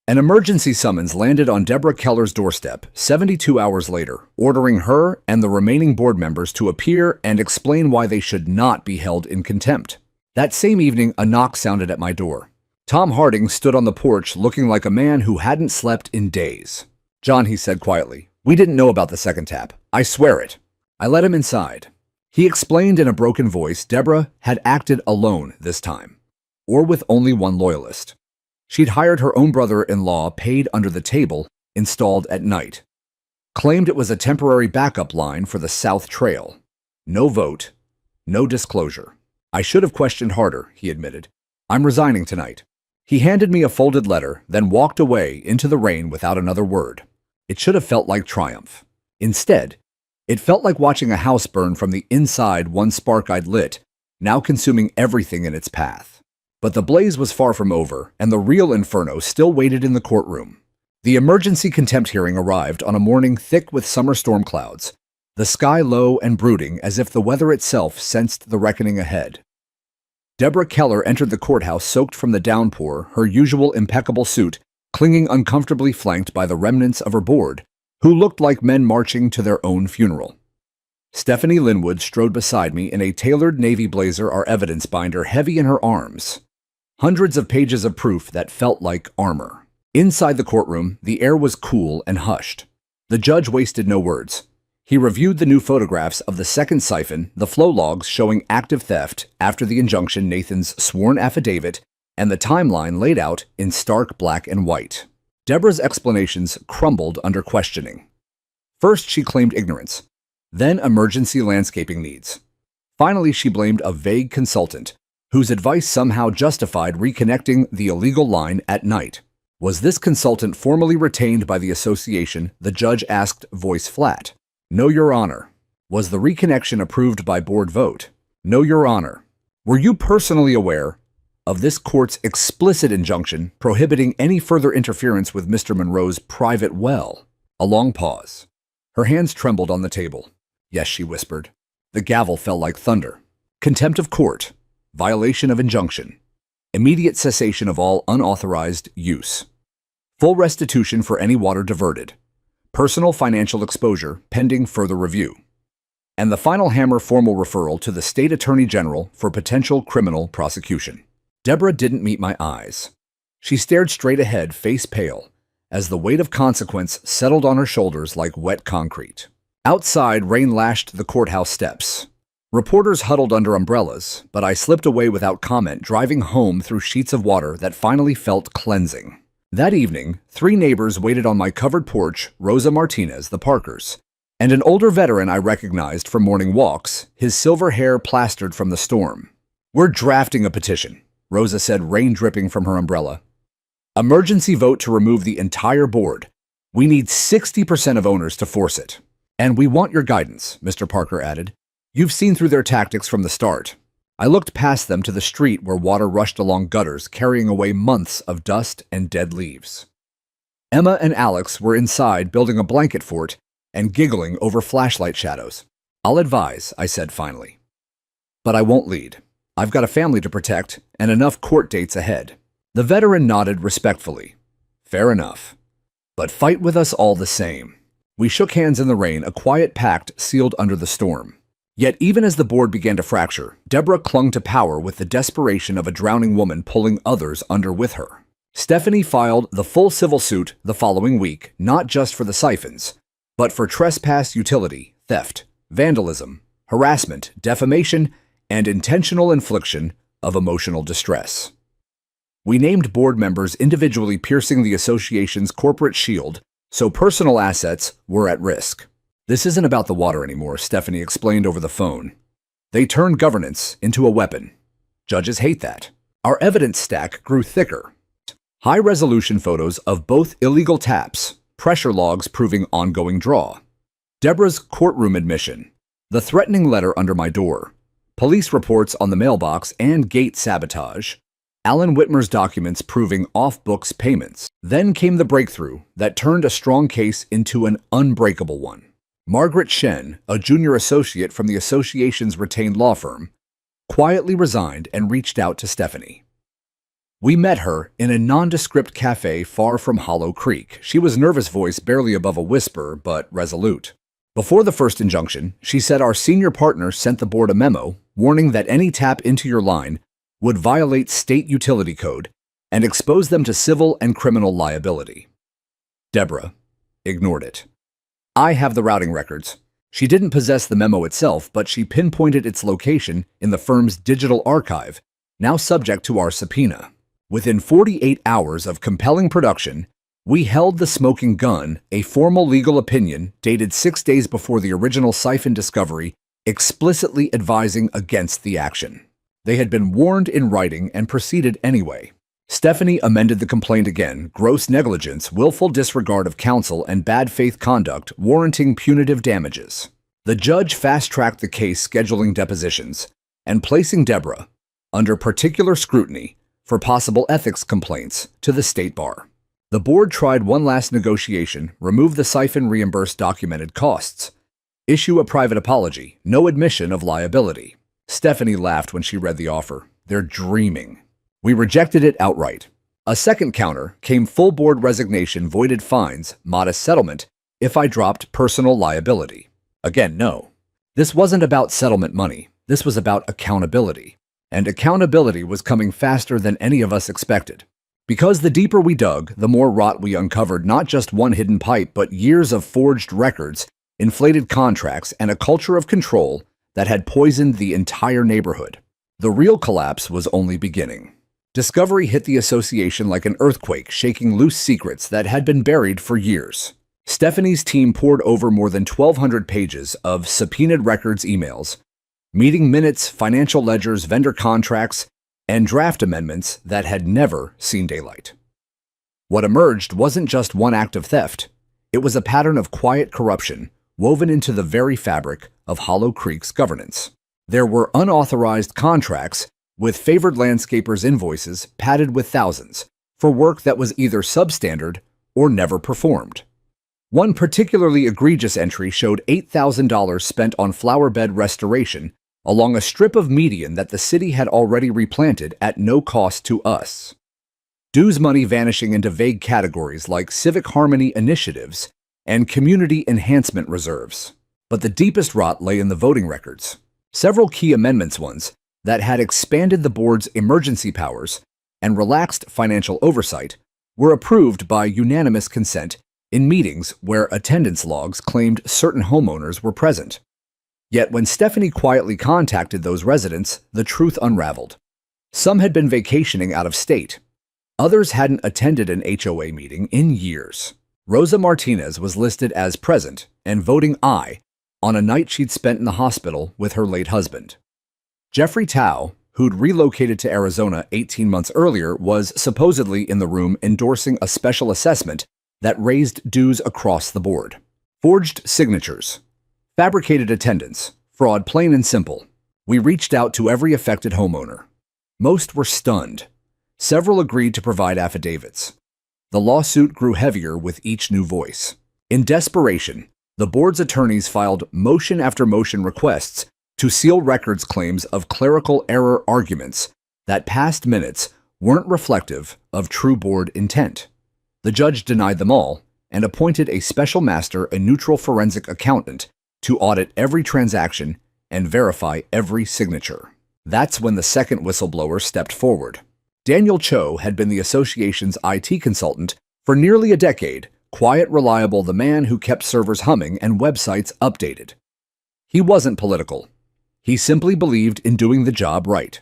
An emergency summons landed on Deborah Keller's doorstep 72 hours later, ordering her and the remaining board members to appear and explain why they should not be held in contempt. That same evening, a knock sounded at my door. Tom Harding stood on the porch looking like a man who hadn't slept in days. "John," he said quietly, "we didn't know about the second tap. I swear it." I let him inside. He explained in a broken voice Deborah had acted alone this time, or with only one loyalist. She'd hired her own brother-in-law, paid under the table, installed at night. Claimed it was a temporary backup line for the South Trail. No vote, no disclosure. "I should have questioned harder," he admitted. "I'm resigning tonight." He handed me a folded letter, then walked away into the rain without another word. It should have felt like triumph. Instead, it felt like watching a house burn from the inside, one spark I'd lit, now consuming everything in its path. But the blaze was far from over, and the real inferno still waited in the courtroom. The emergency contempt hearing arrived on a morning thick with summer storm clouds, the sky low and brooding as if the weather itself sensed the reckoning ahead. Deborah Keller entered the courthouse soaked from the downpour, her usual impeccable suit clinging uncomfortably, flanked by the remnants of her board, who looked like men marching to their own funeral. Stephanie Linwood strode beside me in a tailored navy blazer, our evidence binder heavy in her arms. Hundreds of pages of proof that felt like armor. Inside the courtroom, the air was cool and hushed. The judge wasted no words. He reviewed the new photographs of the second siphon, the flow logs showing active theft after the injunction, Nathan's sworn affidavit, and the timeline laid out in stark black and white. Deborah's explanations crumbled under questioning. First, she claimed ignorance, then emergency landscaping needs. Finally, she blamed a vague consultant whose advice somehow justified reconnecting the illegal line at night. Was this consultant formally retained by the association? The judge asked, voice flat. "No, Your Honor." Was the reconnection approved by board vote? "No, Your Honor." Were you personally aware of this court's explicit injunction prohibiting any further interference with Mr. Monroe's private well? A long pause. Her hands trembled on the table. "Yes," she whispered. The gavel fell like thunder. Contempt of court. Violation of injunction. Immediate cessation of all unauthorized use. Full restitution for any water diverted. Personal financial exposure pending further review. And the final hammer, formal referral to the State Attorney General for potential criminal prosecution. Deborah didn't meet my eyes. She stared straight ahead, face pale, as the weight of consequence settled on her shoulders like wet concrete. Outside, rain lashed the courthouse steps. Reporters huddled under umbrellas, but I slipped away without comment, driving home through sheets of water that finally felt cleansing. That evening, 3 neighbors waited on my covered porch, Rosa Martinez, the Parkers, and an older veteran I recognized from morning walks, his silver hair plastered from the storm. "We're drafting a petition," Rosa said, rain dripping from her umbrella. "Emergency vote to remove the entire board. We need 60% of owners to force it. And we want your guidance," Mr. Parker added. "You've seen through their tactics from the start." I looked past them to the street where water rushed along gutters, carrying away months of dust and dead leaves. Emma and Alex were inside building a blanket fort and giggling over flashlight shadows. "I'll advise," I said finally. "But I won't lead. I've got a family to protect and enough court dates ahead." The veteran nodded respectfully. "Fair enough. But fight with us all the same." We shook hands in the rain, a quiet pact sealed under the storm. Yet even as the board began to fracture, Deborah clung to power with the desperation of a drowning woman pulling others under with her. Stephanie filed the full civil suit the following week, not just for the siphons, but for trespass, utility, theft, vandalism, harassment, defamation, and intentional infliction of emotional distress. We named board members individually, piercing the association's corporate shield, so personal assets were at risk. "This isn't about the water anymore," Stephanie explained over the phone. "They turned governance into a weapon. Judges hate that." Our evidence stack grew thicker. High-resolution photos of both illegal taps, pressure logs proving ongoing draw, Deborah's courtroom admission, the threatening letter under my door, police reports on the mailbox and gate sabotage, Alan Whitmer's documents proving off-books payments. Then came the breakthrough that turned a strong case into an unbreakable one. Margaret Shen, a junior associate from the association's retained law firm, quietly resigned and reached out to Stephanie. We met her in a nondescript cafe far from Hollow Creek. She was nervous, voice barely above a whisper, but resolute. Before the first injunction, she said our senior partner sent the board a memo warning that any tap into your line would violate state utility code and expose them to civil and criminal liability. Deborah ignored it. "I have the routing records." She didn't possess the memo itself, but she pinpointed its location in the firm's digital archive, now subject to our subpoena. Within 48 hours of compelling production, we held the smoking gun, a formal legal opinion dated 6 days before the original siphon discovery, explicitly advising against the action. They had been warned in writing and proceeded anyway. Stephanie amended the complaint again: gross negligence, willful disregard of counsel, and bad faith conduct warranting punitive damages. The judge fast-tracked the case, scheduling depositions and placing Deborah under particular scrutiny for possible ethics complaints to the state bar. The board tried one last negotiation: remove the siphon, reimburse documented costs, issue a private apology, no admission of liability. Stephanie laughed when she read the offer. They're dreaming. We rejected it outright. A second counter came: full board resignation, voided fines, modest settlement if I dropped personal liability. Again, no. This wasn't about settlement money. This was about accountability. And accountability was coming faster than any of us expected. Because the deeper we dug, the more rot we uncovered: not just one hidden pipe, but years of forged records, inflated contracts, and a culture of control that had poisoned the entire neighborhood. The real collapse was only beginning. Discovery hit the association like an earthquake, shaking loose secrets that had been buried for years. Stephanie's team poured over more than 1,200 pages of subpoenaed records, emails, meeting minutes, financial ledgers, vendor contracts, and draft amendments that had never seen daylight. What emerged wasn't just one act of theft. It was a pattern of quiet corruption woven into the very fabric of Hollow Creek's governance. There were unauthorized contracts with favored landscapers' invoices padded with thousands for work that was either substandard or never performed. One particularly egregious entry showed $8,000 spent on flower bed restoration along a strip of median that the city had already replanted at no cost to us. Dues money vanishing into vague categories like civic harmony initiatives and community enhancement reserves. But the deepest rot lay in the voting records. Several key amendments, ones that had expanded the board's emergency powers and relaxed financial oversight, were approved by unanimous consent in meetings where attendance logs claimed certain homeowners were present. Yet when Stephanie quietly contacted those residents, the truth unraveled. Some had been vacationing out of state. Others hadn't attended an HOA meeting in years. Rosa Martinez was listed as present and voting aye on a night she'd spent in the hospital with her late husband. Jeffrey Tao, who'd relocated to Arizona 18 months earlier, was supposedly in the room endorsing a special assessment that raised dues across the board. Forged signatures, fabricated attendance, fraud, plain and simple. We reached out to every affected homeowner. Most were stunned. Several agreed to provide affidavits. The lawsuit grew heavier with each new voice. In desperation, the board's attorneys filed motion after motion requests to seal records, claims of clerical error, arguments that past minutes weren't reflective of true board intent. The judge denied them all and appointed a special master, a neutral forensic accountant, to audit every transaction and verify every signature. That's when the second whistleblower stepped forward. Daniel Cho had been the association's IT consultant for nearly a decade, quiet, reliable, the man who kept servers humming and websites updated. He wasn't political. He simply believed in doing the job right.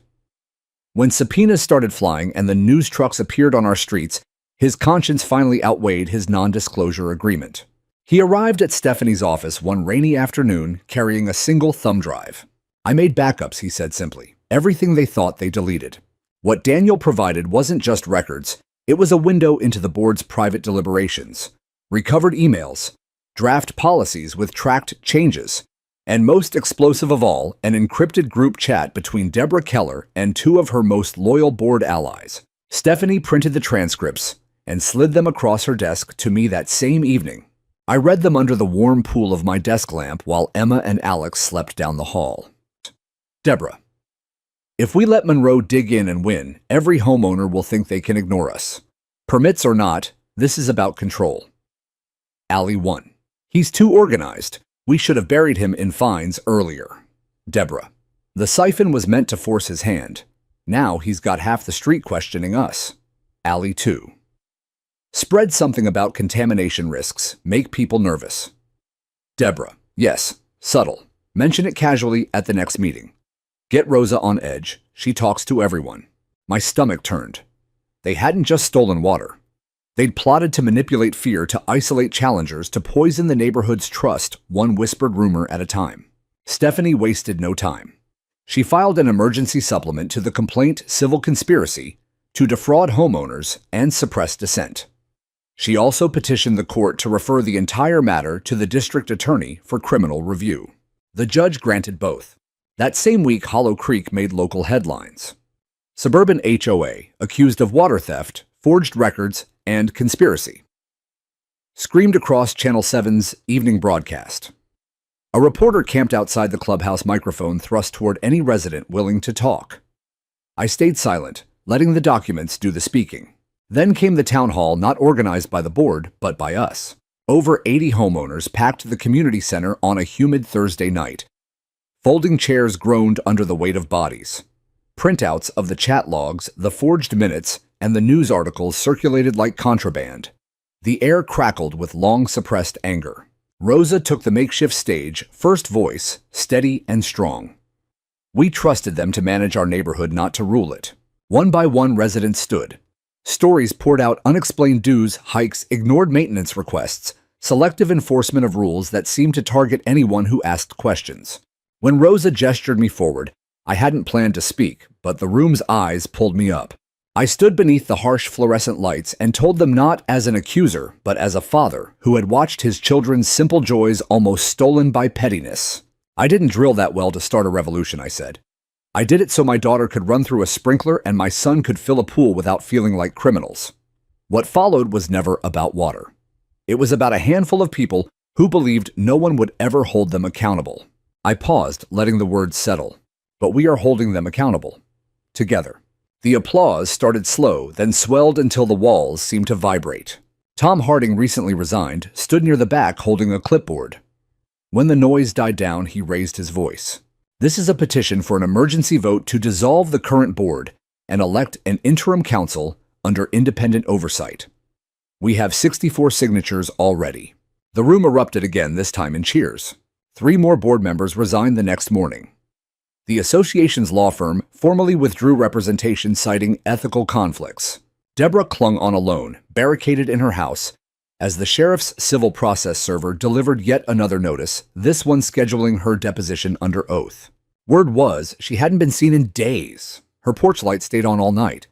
When subpoenas started flying and the news trucks appeared on our streets, his conscience finally outweighed his non-disclosure agreement. He arrived at Stephanie's office one rainy afternoon carrying a single thumb drive. "I made backups," he said simply. "Everything they thought they deleted." What Daniel provided wasn't just records, it was a window into the board's private deliberations, recovered emails, draft policies with tracked changes, and most explosive of all, an encrypted group chat between Deborah Keller and two of her most loyal board allies. Stephanie printed the transcripts and slid them across her desk to me that same evening. I read them under the warm pool of my desk lamp while Emma and Alex slept down the hall. Deborah: "If we let Monroe dig in and win, every homeowner will think they can ignore us. Permits or not, this is about control." Allie: "1. He's too organized. We should have buried him in fines earlier." Deborah: "The siphon was meant to force his hand. Now he's got half the street questioning us." Allie: 2. "Spread something about contamination risks, make people nervous." Deborah: "Yes, subtle. Mention it casually at the next meeting. Get Rosa on edge. She talks to everyone." My stomach turned. They hadn't just stolen water. They'd plotted to manipulate fear, to isolate challengers, to poison the neighborhood's trust, one whispered rumor at a time. Stephanie wasted no time. She filed an emergency supplement to the complaint Civil Conspiracy to defraud homeowners and suppress dissent. She also petitioned the court to refer the entire matter to the district attorney for criminal review. The judge granted both. That same week, Hollow Creek made local headlines. Suburban HOA accused of water theft, forged records, and conspiracy. Screamed across Channel 7's evening broadcast. A reporter camped outside the clubhouse, microphone thrust toward any resident willing to talk. I stayed silent, letting the documents do the speaking. Then came the town hall, not organized by the board, but by us. Over 80 homeowners packed the community center on a humid Thursday night. Folding chairs groaned under the weight of bodies. Printouts of the chat logs, the forged minutes, and the news articles circulated like contraband. The air crackled with long-suppressed anger. Rosa took the makeshift stage, first voice, steady and strong. We trusted them to manage our neighborhood, not to rule it. One by one, residents stood. Stories poured out: unexplained dues, hikes, ignored maintenance requests, selective enforcement of rules that seemed to target anyone who asked questions. When Rosa gestured me forward, I hadn't planned to speak, but the room's eyes pulled me up. I stood beneath the harsh fluorescent lights and told them, not as an accuser, but as a father who had watched his children's simple joys almost stolen by pettiness. "I didn't drill that well to start a revolution," I said. "I did it so my daughter could run through a sprinkler and my son could fill a pool without feeling like criminals." What followed was never about water. It was about a handful of people who believed no one would ever hold them accountable. I paused, letting the words settle. But we are holding them accountable. Together. The applause started slow, then swelled until the walls seemed to vibrate. Tom Harding, recently resigned, stood near the back holding a clipboard. When the noise died down, he raised his voice. "This is a petition for an emergency vote to dissolve the current board and elect an interim council under independent oversight. We have 64 signatures already." The room erupted again, this time in cheers. 3 more board members resigned the next morning. The association's law firm formally withdrew representation, citing ethical conflicts. Deborah clung on alone, barricaded in her house, as the sheriff's civil process server delivered yet another notice, this one scheduling her deposition under oath. Word was she hadn't been seen in days. Her porch light stayed on all night.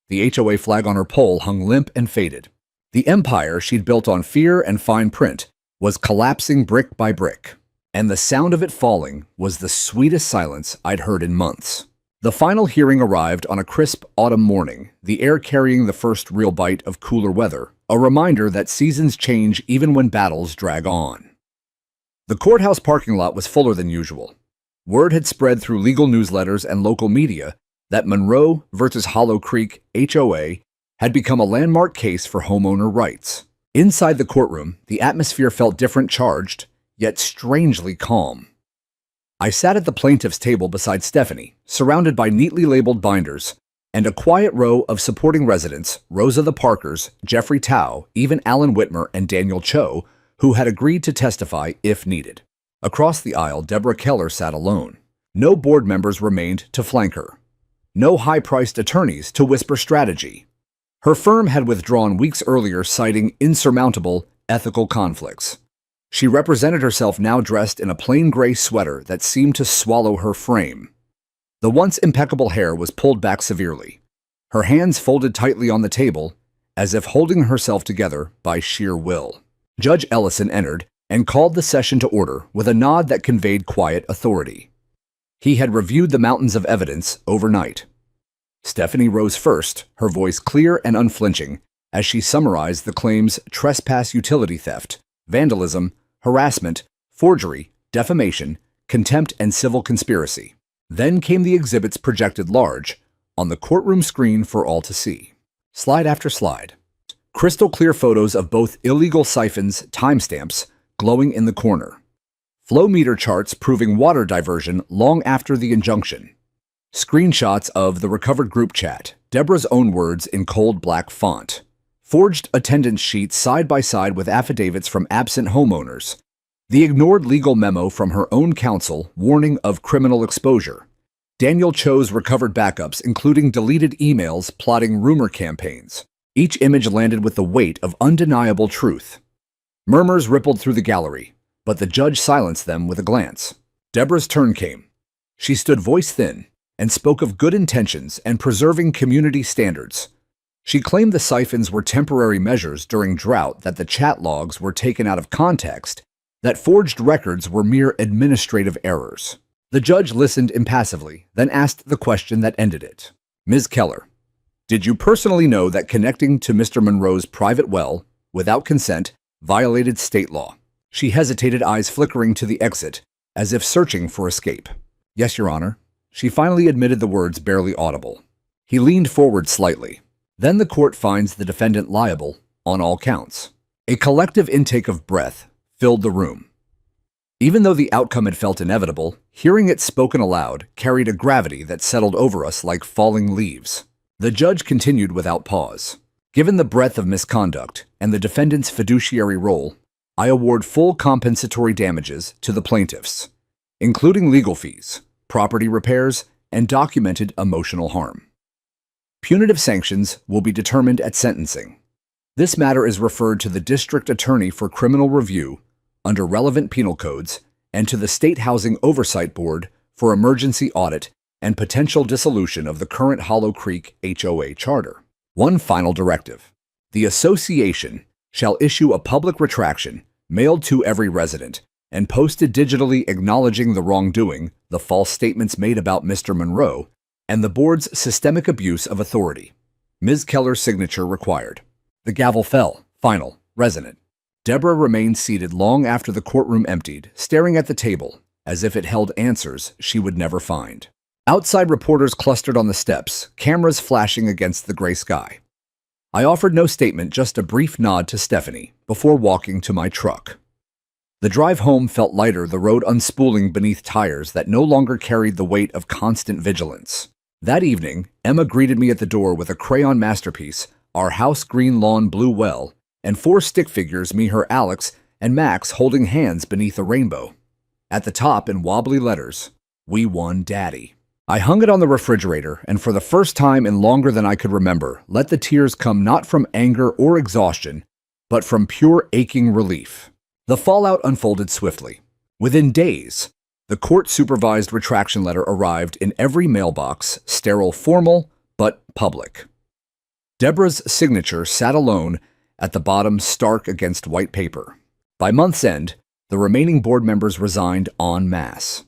The HOA flag on her pole hung limp and faded. The empire she'd built on fear and fine print was collapsing brick by brick. And the sound of it falling was the sweetest silence I'd heard in months. The final hearing arrived on a crisp autumn morning, the air carrying the first real bite of cooler weather, a reminder that seasons change even when battles drag on. The courthouse parking lot was fuller than usual. Word had spread through legal newsletters and local media that Monroe versus Hollow Creek HOA had become a landmark case for homeowner rights. Inside the courtroom, the atmosphere felt different, charged, yet strangely calm. I sat at the plaintiff's table beside Stephanie, surrounded by neatly labeled binders, and a quiet row of supporting residents, Rosa the Parkers, Jeffrey Tao, even Alan Whitmer and Daniel Cho, who had agreed to testify if needed. Across the aisle, Deborah Keller sat alone. No board members remained to flank her. No high-priced attorneys to whisper strategy. Her firm had withdrawn weeks earlier, citing insurmountable ethical conflicts. She represented herself now dressed in a plain gray sweater that seemed to swallow her frame. The once impeccable hair was pulled back severely, her hands folded tightly on the table, as if holding herself together by sheer will. Judge Ellison entered and called the session to order with a nod that conveyed quiet authority. He had reviewed the mountains of evidence overnight. Stephanie rose first, her voice clear and unflinching, as she summarized the claims: trespass, utility theft, vandalism, harassment, forgery, defamation, contempt, and civil conspiracy. Then came the exhibits projected large on the courtroom screen for all to see. Slide after slide. Crystal clear photos of both illegal siphons, timestamps, glowing in the corner. Flow meter charts proving water diversion long after the injunction. Screenshots of the recovered group chat, Deborah's own words in cold black font. Forged attendance sheets side by side with affidavits from absent homeowners. The ignored legal memo from her own counsel warning of criminal exposure. Daniel Cho's recovered backups, including deleted emails plotting rumor campaigns. Each image landed with the weight of undeniable truth. Murmurs rippled through the gallery, but the judge silenced them with a glance. Deborah's turn came. She stood voice thin and spoke of good intentions and preserving community standards. She claimed the siphons were temporary measures during drought, that the chat logs were taken out of context, that forged records were mere administrative errors. The judge listened impassively, then asked the question that ended it. Ms. Keller, did you personally know that connecting to Mr. Monroe's private well, without consent, violated state law? She hesitated, eyes flickering to the exit, as if searching for escape. Yes, Your Honor. She finally admitted, the words barely audible. He leaned forward slightly. Then the court finds the defendant liable on all counts. A collective intake of breath filled the room. Even though the outcome had felt inevitable, hearing it spoken aloud carried a gravity that settled over us like falling leaves. The judge continued without pause. Given the breadth of misconduct and the defendant's fiduciary role, I award full compensatory damages to the plaintiffs, including legal fees, property repairs, and documented emotional harm. Punitive sanctions will be determined at sentencing. This matter is referred to the District Attorney for criminal review under relevant penal codes and to the State Housing Oversight Board for emergency audit and potential dissolution of the current Hollow Creek HOA charter. One final directive. The association shall issue a public retraction mailed to every resident and posted digitally acknowledging the wrongdoing, the false statements made about Mr. Monroe, and the board's systemic abuse of authority. Ms. Keller's signature required. The gavel fell. Final. Resonant. Deborah remained seated long after the courtroom emptied, staring at the table, as if it held answers she would never find. Outside, reporters clustered on the steps, cameras flashing against the gray sky. I offered no statement, just a brief nod to Stephanie, before walking to my truck. The drive home felt lighter, the road unspooling beneath tires that no longer carried the weight of constant vigilance. That evening, Emma greeted me at the door with a crayon masterpiece, our house green lawn blue well, and 4 stick figures, me, her, Alex, and Max, holding hands beneath a rainbow. At the top, in wobbly letters, "We won, Daddy." I hung it on the refrigerator, and for the first time in longer than I could remember, let the tears come not from anger or exhaustion, but from pure aching relief. The fallout unfolded swiftly. Within days, the court-supervised retraction letter arrived in every mailbox, sterile, formal, but public. Deborah's signature sat alone at the bottom, stark against white paper. By month's end, the remaining board members resigned en masse.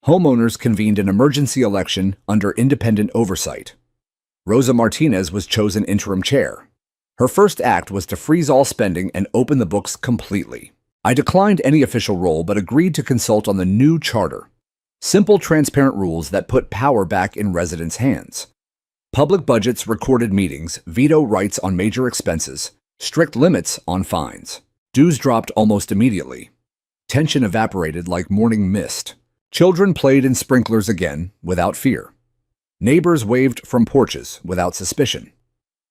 Homeowners convened an emergency election under independent oversight. Rosa Martinez was chosen interim chair. Her first act was to freeze all spending and open the books completely. I declined any official role but agreed to consult on the new charter. Simple, transparent rules that put power back in residents' hands. Public budgets, recorded meetings, veto rights on major expenses, strict limits on fines. Dues dropped almost immediately. Tension evaporated like morning mist. Children played in sprinklers again without fear. Neighbors waved from porches without suspicion.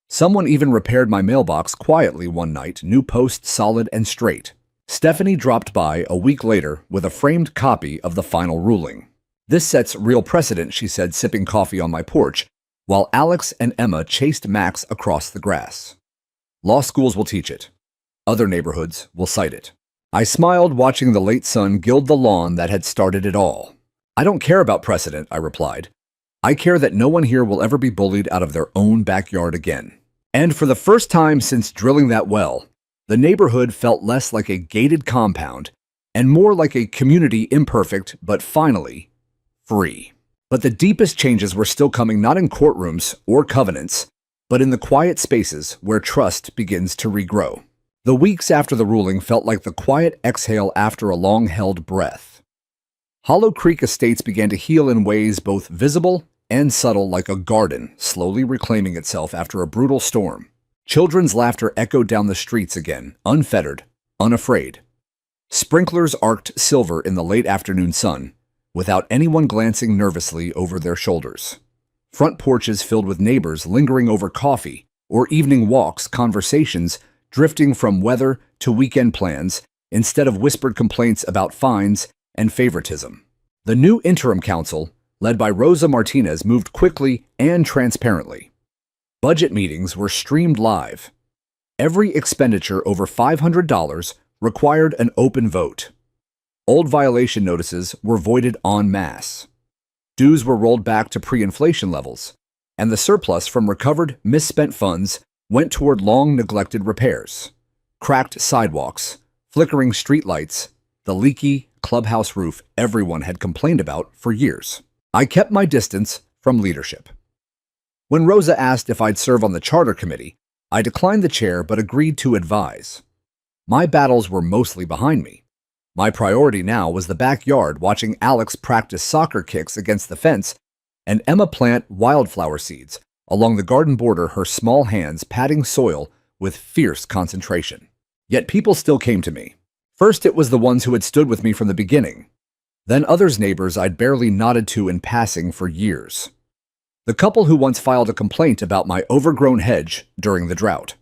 Someone even repaired my mailbox quietly one night, new post solid and straight. Stephanie dropped by a week later with a framed copy of the final ruling. "This sets real precedent," she said, sipping coffee on my porch, while Alex and Emma chased Max across the grass. "Law schools will teach it. Other neighborhoods will cite it." I smiled, watching the late sun gild the lawn that had started it all. "I don't care about precedent," I replied. "I care that no one here will ever be bullied out of their own backyard again." And for the first time since drilling that well, the neighborhood felt less like a gated compound and more like a community, imperfect but finally free. But the deepest changes were still coming, not in courtrooms or covenants, but in the quiet spaces where trust begins to regrow. The weeks after the ruling felt like the quiet exhale after a long-held breath. Hollow Creek Estates began to heal in ways both visible and subtle, like a garden slowly reclaiming itself after a brutal storm. Children's laughter echoed down the streets again, unfettered, unafraid. Sprinklers arced silver in the late afternoon sun, without anyone glancing nervously over their shoulders. Front porches filled with neighbors lingering over coffee or evening walks, conversations drifting from weather to weekend plans instead of whispered complaints about fines and favoritism. The new interim council, led by Rosa Martinez, moved quickly and transparently. Budget meetings were streamed live. Every expenditure over $500 required an open vote. Old violation notices were voided en masse. Dues were rolled back to pre-inflation levels, and the surplus from recovered, misspent funds went toward long-neglected repairs. Cracked sidewalks, flickering streetlights, the leaky clubhouse roof everyone had complained about for years. I kept my distance from leadership. When Rosa asked if I'd serve on the charter committee, I declined the chair but agreed to advise. My battles were mostly behind me. My priority now was the backyard, watching Alex practice soccer kicks against the fence and Emma plant wildflower seeds along the garden border, her small hands patting soil with fierce concentration. Yet people still came to me. First, it was the ones who had stood with me from the beginning. Then others, neighbors I'd barely nodded to in passing for years. The couple who once filed a complaint about my overgrown hedge during the drought.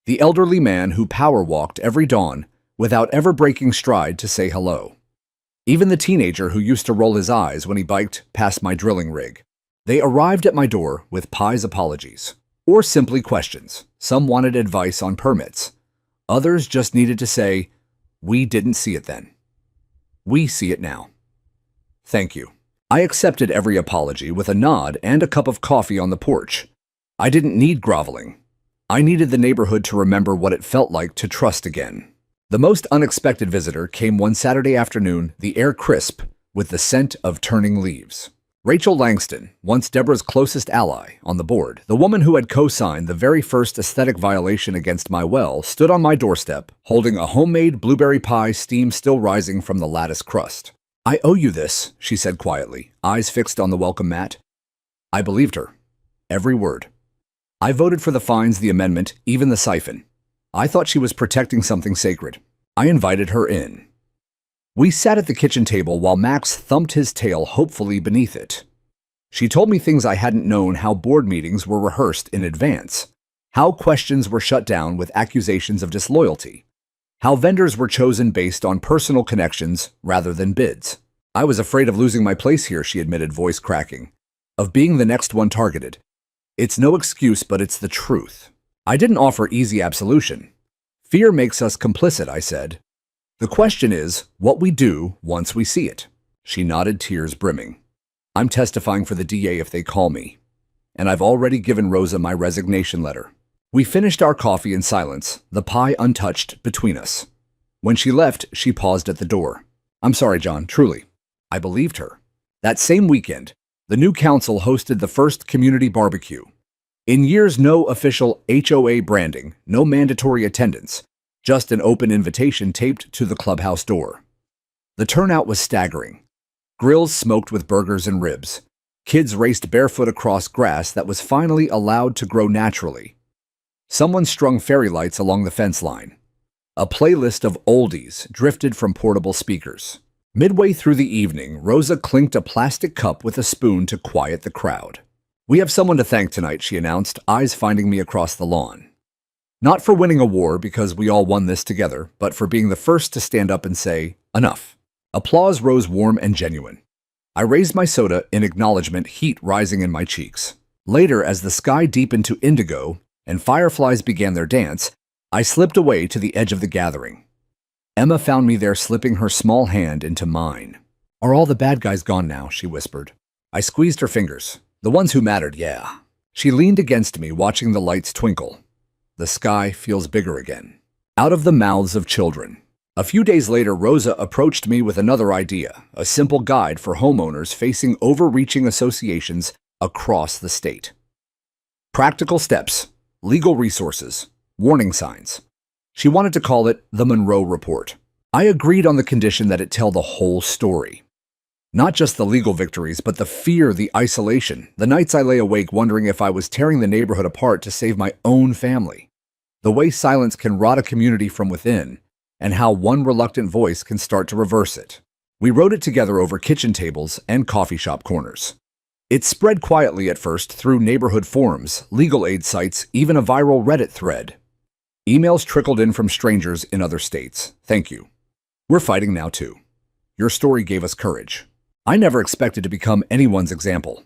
The elderly man who power walked every dawn without ever breaking stride to say hello. Even the teenager who used to roll his eyes when he biked past my drilling rig. They arrived at my door with pies apologies, or simply questions. Some wanted advice on permits. Others just needed to say, "We didn't see it then. We see it now. Thank you." I accepted every apology with a nod and a cup of coffee on the porch. I didn't need groveling. I needed the neighborhood to remember what it felt like to trust again. The most unexpected visitor came one Saturday afternoon, the air crisp with the scent of turning leaves. Rachel Langston, once Deborah's closest ally on the board, the woman who had co-signed the very first aesthetic violation against my well, stood on my doorstep, holding a homemade blueberry pie, steam still rising from the lattice crust. "I owe you this," she said quietly, eyes fixed on the welcome mat. I believed her. Every word. I voted for the fines, the amendment, even the siphon. I thought she was protecting something sacred. I invited her in. We sat at the kitchen table while Max thumped his tail hopefully beneath it. She told me things I hadn't known: how board meetings were rehearsed in advance, how questions were shut down with accusations of disloyalty, how vendors were chosen based on personal connections rather than bids. "I was afraid of losing my place here," she admitted, voice cracking, "of being the next one targeted. It's no excuse, but it's the truth." I didn't offer easy absolution. "Fear makes us complicit," I said. "The question is what we do once we see it." She nodded, tears brimming. "I'm testifying for the DA if they call me. And I've already given Rosa my resignation letter." We finished our coffee in silence, the pie untouched between us. When she left, she paused at the door. "I'm sorry, John, truly." I believed her. That same weekend, the new council hosted the first community barbecue. In years, no official HOA branding, no mandatory attendance, just an open invitation taped to the clubhouse door. The turnout was staggering. Grills smoked with burgers and ribs. Kids raced barefoot across grass that was finally allowed to grow naturally. Someone strung fairy lights along the fence line. A playlist of oldies drifted from portable speakers. Midway through the evening, Rosa clinked a plastic cup with a spoon to quiet the crowd. "We have someone to thank tonight," she announced, eyes finding me across the lawn. Not for winning a war because we all won this together, but for being the first to stand up and say, "Enough." Applause rose warm and genuine. I raised my soda in acknowledgement, heat rising in my cheeks. Later, as the sky deepened to indigo and fireflies began their dance, I slipped away to the edge of the gathering. Emma found me there, slipping her small hand into mine. "Are all the bad guys gone now?" she whispered. I squeezed her fingers. "The ones who mattered, yeah." She leaned against me, watching the lights twinkle. The sky feels bigger again. Out of the mouths of children. A few days later, Rosa approached me with another idea, a simple guide for homeowners facing overreaching associations across the state. Practical steps, legal resources, warning signs. She wanted to call it the Monroe Report. I agreed on the condition that it tell the whole story. Not just the legal victories, but the fear, the isolation, the nights I lay awake wondering if I was tearing the neighborhood apart to save my own family. The way silence can rot a community from within, and how one reluctant voice can start to reverse it. We wrote it together over kitchen tables and coffee shop corners. It spread quietly at first through neighborhood forums, legal aid sites, even a viral Reddit thread. Emails trickled in from strangers in other states. "Thank you. We're fighting now too. Your story gave us courage." I never expected to become anyone's example.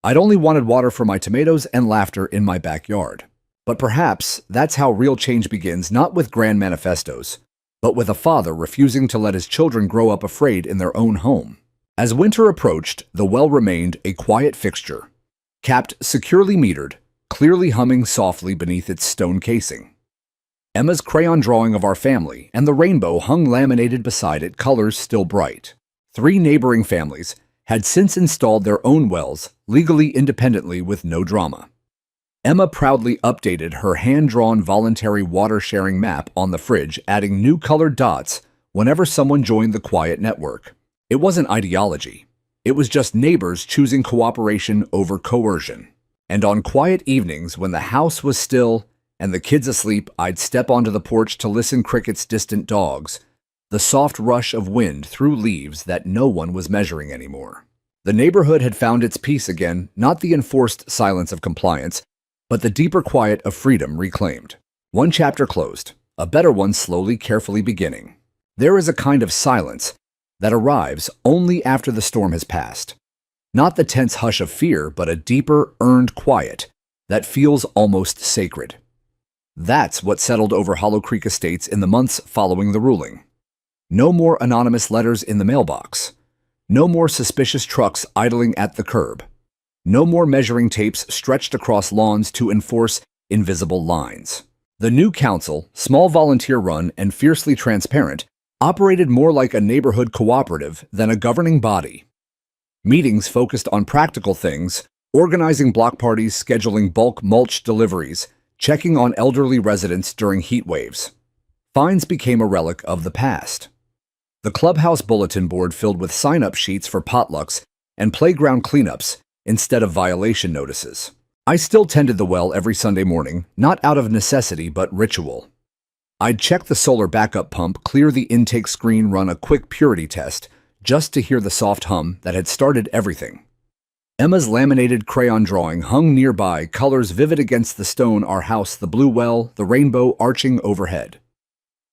I'd only wanted water for my tomatoes and laughter in my backyard. But perhaps that's how real change begins, not with grand manifestos, but with a father refusing to let his children grow up afraid in their own home. As winter approached, the well remained a quiet fixture, capped securely metered, clearly humming softly beneath its stone casing. Emma's crayon drawing of our family and the rainbow hung laminated beside it, colors still bright. 3 neighboring families had since installed their own wells, legally independently with no drama. Emma proudly updated her hand-drawn voluntary water-sharing map on the fridge, adding new colored dots whenever someone joined the quiet network. It wasn't ideology. It was just neighbors choosing cooperation over coercion. And on quiet evenings when the house was still and the kids asleep, I'd step onto the porch to listen crickets' distant dogs, the soft rush of wind through leaves that no one was measuring anymore. The neighborhood had found its peace again, not the enforced silence of compliance, but the deeper quiet of freedom reclaimed. One chapter closed, a better one slowly, carefully beginning. There is a kind of silence that arrives only after the storm has passed. Not the tense hush of fear, but a deeper, earned quiet that feels almost sacred. That's what settled over Hollow Creek Estates in the months following the ruling. No more anonymous letters in the mailbox. No more suspicious trucks idling at the curb. No more measuring tapes stretched across lawns to enforce invisible lines. The new council, small volunteer-run and fiercely transparent, operated more like a neighborhood cooperative than a governing body. Meetings focused on practical things, organizing block parties, scheduling bulk mulch deliveries, checking on elderly residents during heat waves. Fines became a relic of the past. The clubhouse bulletin board filled with sign-up sheets for potlucks and playground cleanups instead of violation notices. I still tended the well every Sunday morning, not out of necessity but ritual. I'd check the solar backup pump, clear the intake screen, run a quick purity test, just to hear the soft hum that had started everything. Emma's laminated crayon drawing hung nearby, colors vivid against the stone, our house, the blue well, the rainbow arching overhead.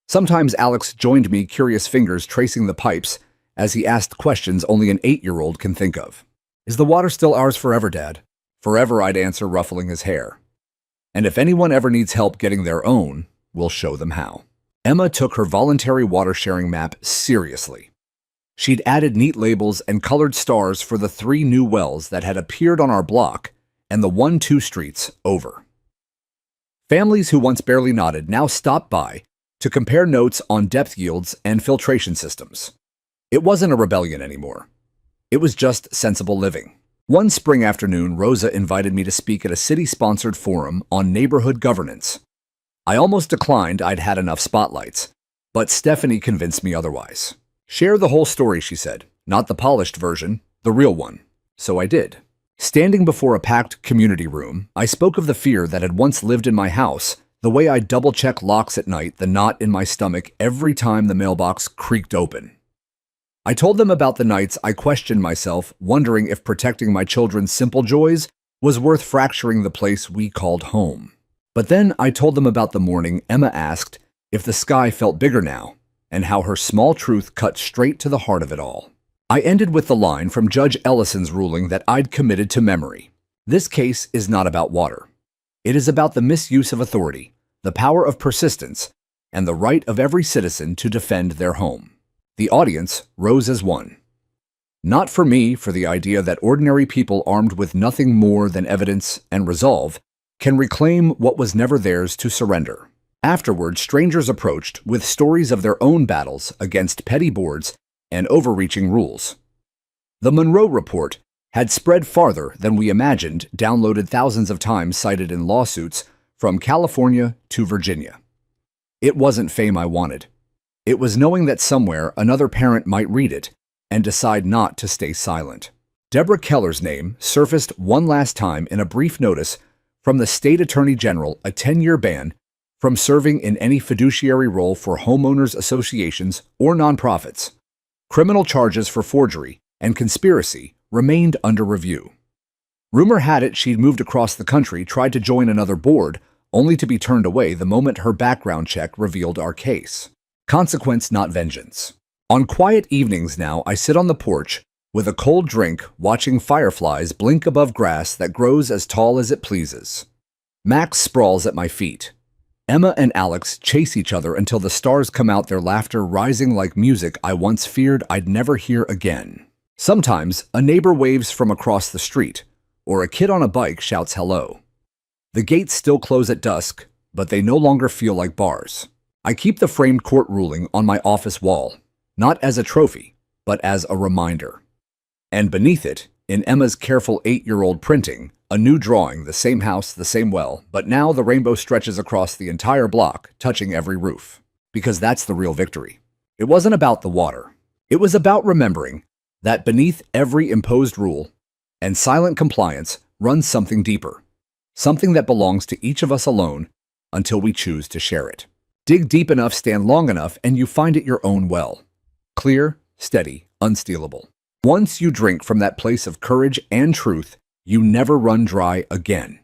Sometimes Alex joined me, curious fingers tracing the pipes, as he asked questions only an 8-year-old can think of. "Is the water still ours forever, Dad?" "Forever," I'd answer, ruffling his hair. "And if anyone ever needs help getting their own, we'll show them how." Emma took her voluntary water-sharing map seriously. She'd added neat labels and colored stars for the 3 new wells that had appeared on our block and the 1-2 streets over. Families who once barely nodded now stopped by to compare notes on depth yields and filtration systems. It wasn't a rebellion anymore. It was just sensible living. One spring afternoon, Rosa invited me to speak at a city-sponsored forum on neighborhood governance. I almost declined, I'd had enough spotlights, but Stephanie convinced me otherwise. "Share the whole story," she said, "not the polished version, the real one." So I did. Standing before a packed community room, I spoke of the fear that had once lived in my house, the way I double-check locks at night, the knot in my stomach every time the mailbox creaked open. I told them about the nights I questioned myself, wondering if protecting my children's simple joys was worth fracturing the place we called home. But then I told them about the morning Emma asked if the sky felt bigger now, and how her small truth cut straight to the heart of it all. I ended with the line from Judge Ellison's ruling that I'd committed to memory. This case is not about water. It is about the misuse of authority, the power of persistence, and the right of every citizen to defend their home. The audience rose as one. Not for me, for the idea that ordinary people armed with nothing more than evidence and resolve can reclaim what was never theirs to surrender. Afterward, strangers approached with stories of their own battles against petty boards and overreaching rules. The Monroe Report had spread farther than we imagined, downloaded thousands of times, cited in lawsuits from California to Virginia. It wasn't fame I wanted. It was knowing that somewhere another parent might read it and decide not to stay silent. Deborah Keller's name surfaced one last time in a brief notice from the State Attorney General, a 10-year ban from serving in any fiduciary role for homeowners associations or nonprofits. Criminal charges for forgery and conspiracy remained under review. Rumor had it she'd moved across the country, tried to join another board, only to be turned away the moment her background check revealed our case. Consequence, not vengeance. On quiet evenings now, I sit on the porch with a cold drink, watching fireflies blink above grass that grows as tall as it pleases. Max sprawls at my feet. Emma and Alex chase each other until the stars come out, their laughter rising like music I once feared I'd never hear again. Sometimes a neighbor waves from across the street, or a kid on a bike shouts hello. The gates still close at dusk, but they no longer feel like bars. I keep the framed court ruling on my office wall, not as a trophy, but as a reminder. And beneath it, in Emma's careful 8-year-old printing, a new drawing, the same house, the same well, but now the rainbow stretches across the entire block, touching every roof. Because that's the real victory. It wasn't about the water. It was about remembering that beneath every imposed rule and silent compliance runs something deeper, something that belongs to each of us alone until we choose to share it. Dig deep enough, stand long enough, and you find it your own well. Clear, steady, unstealable. Once you drink from that place of courage and truth, you never run dry again.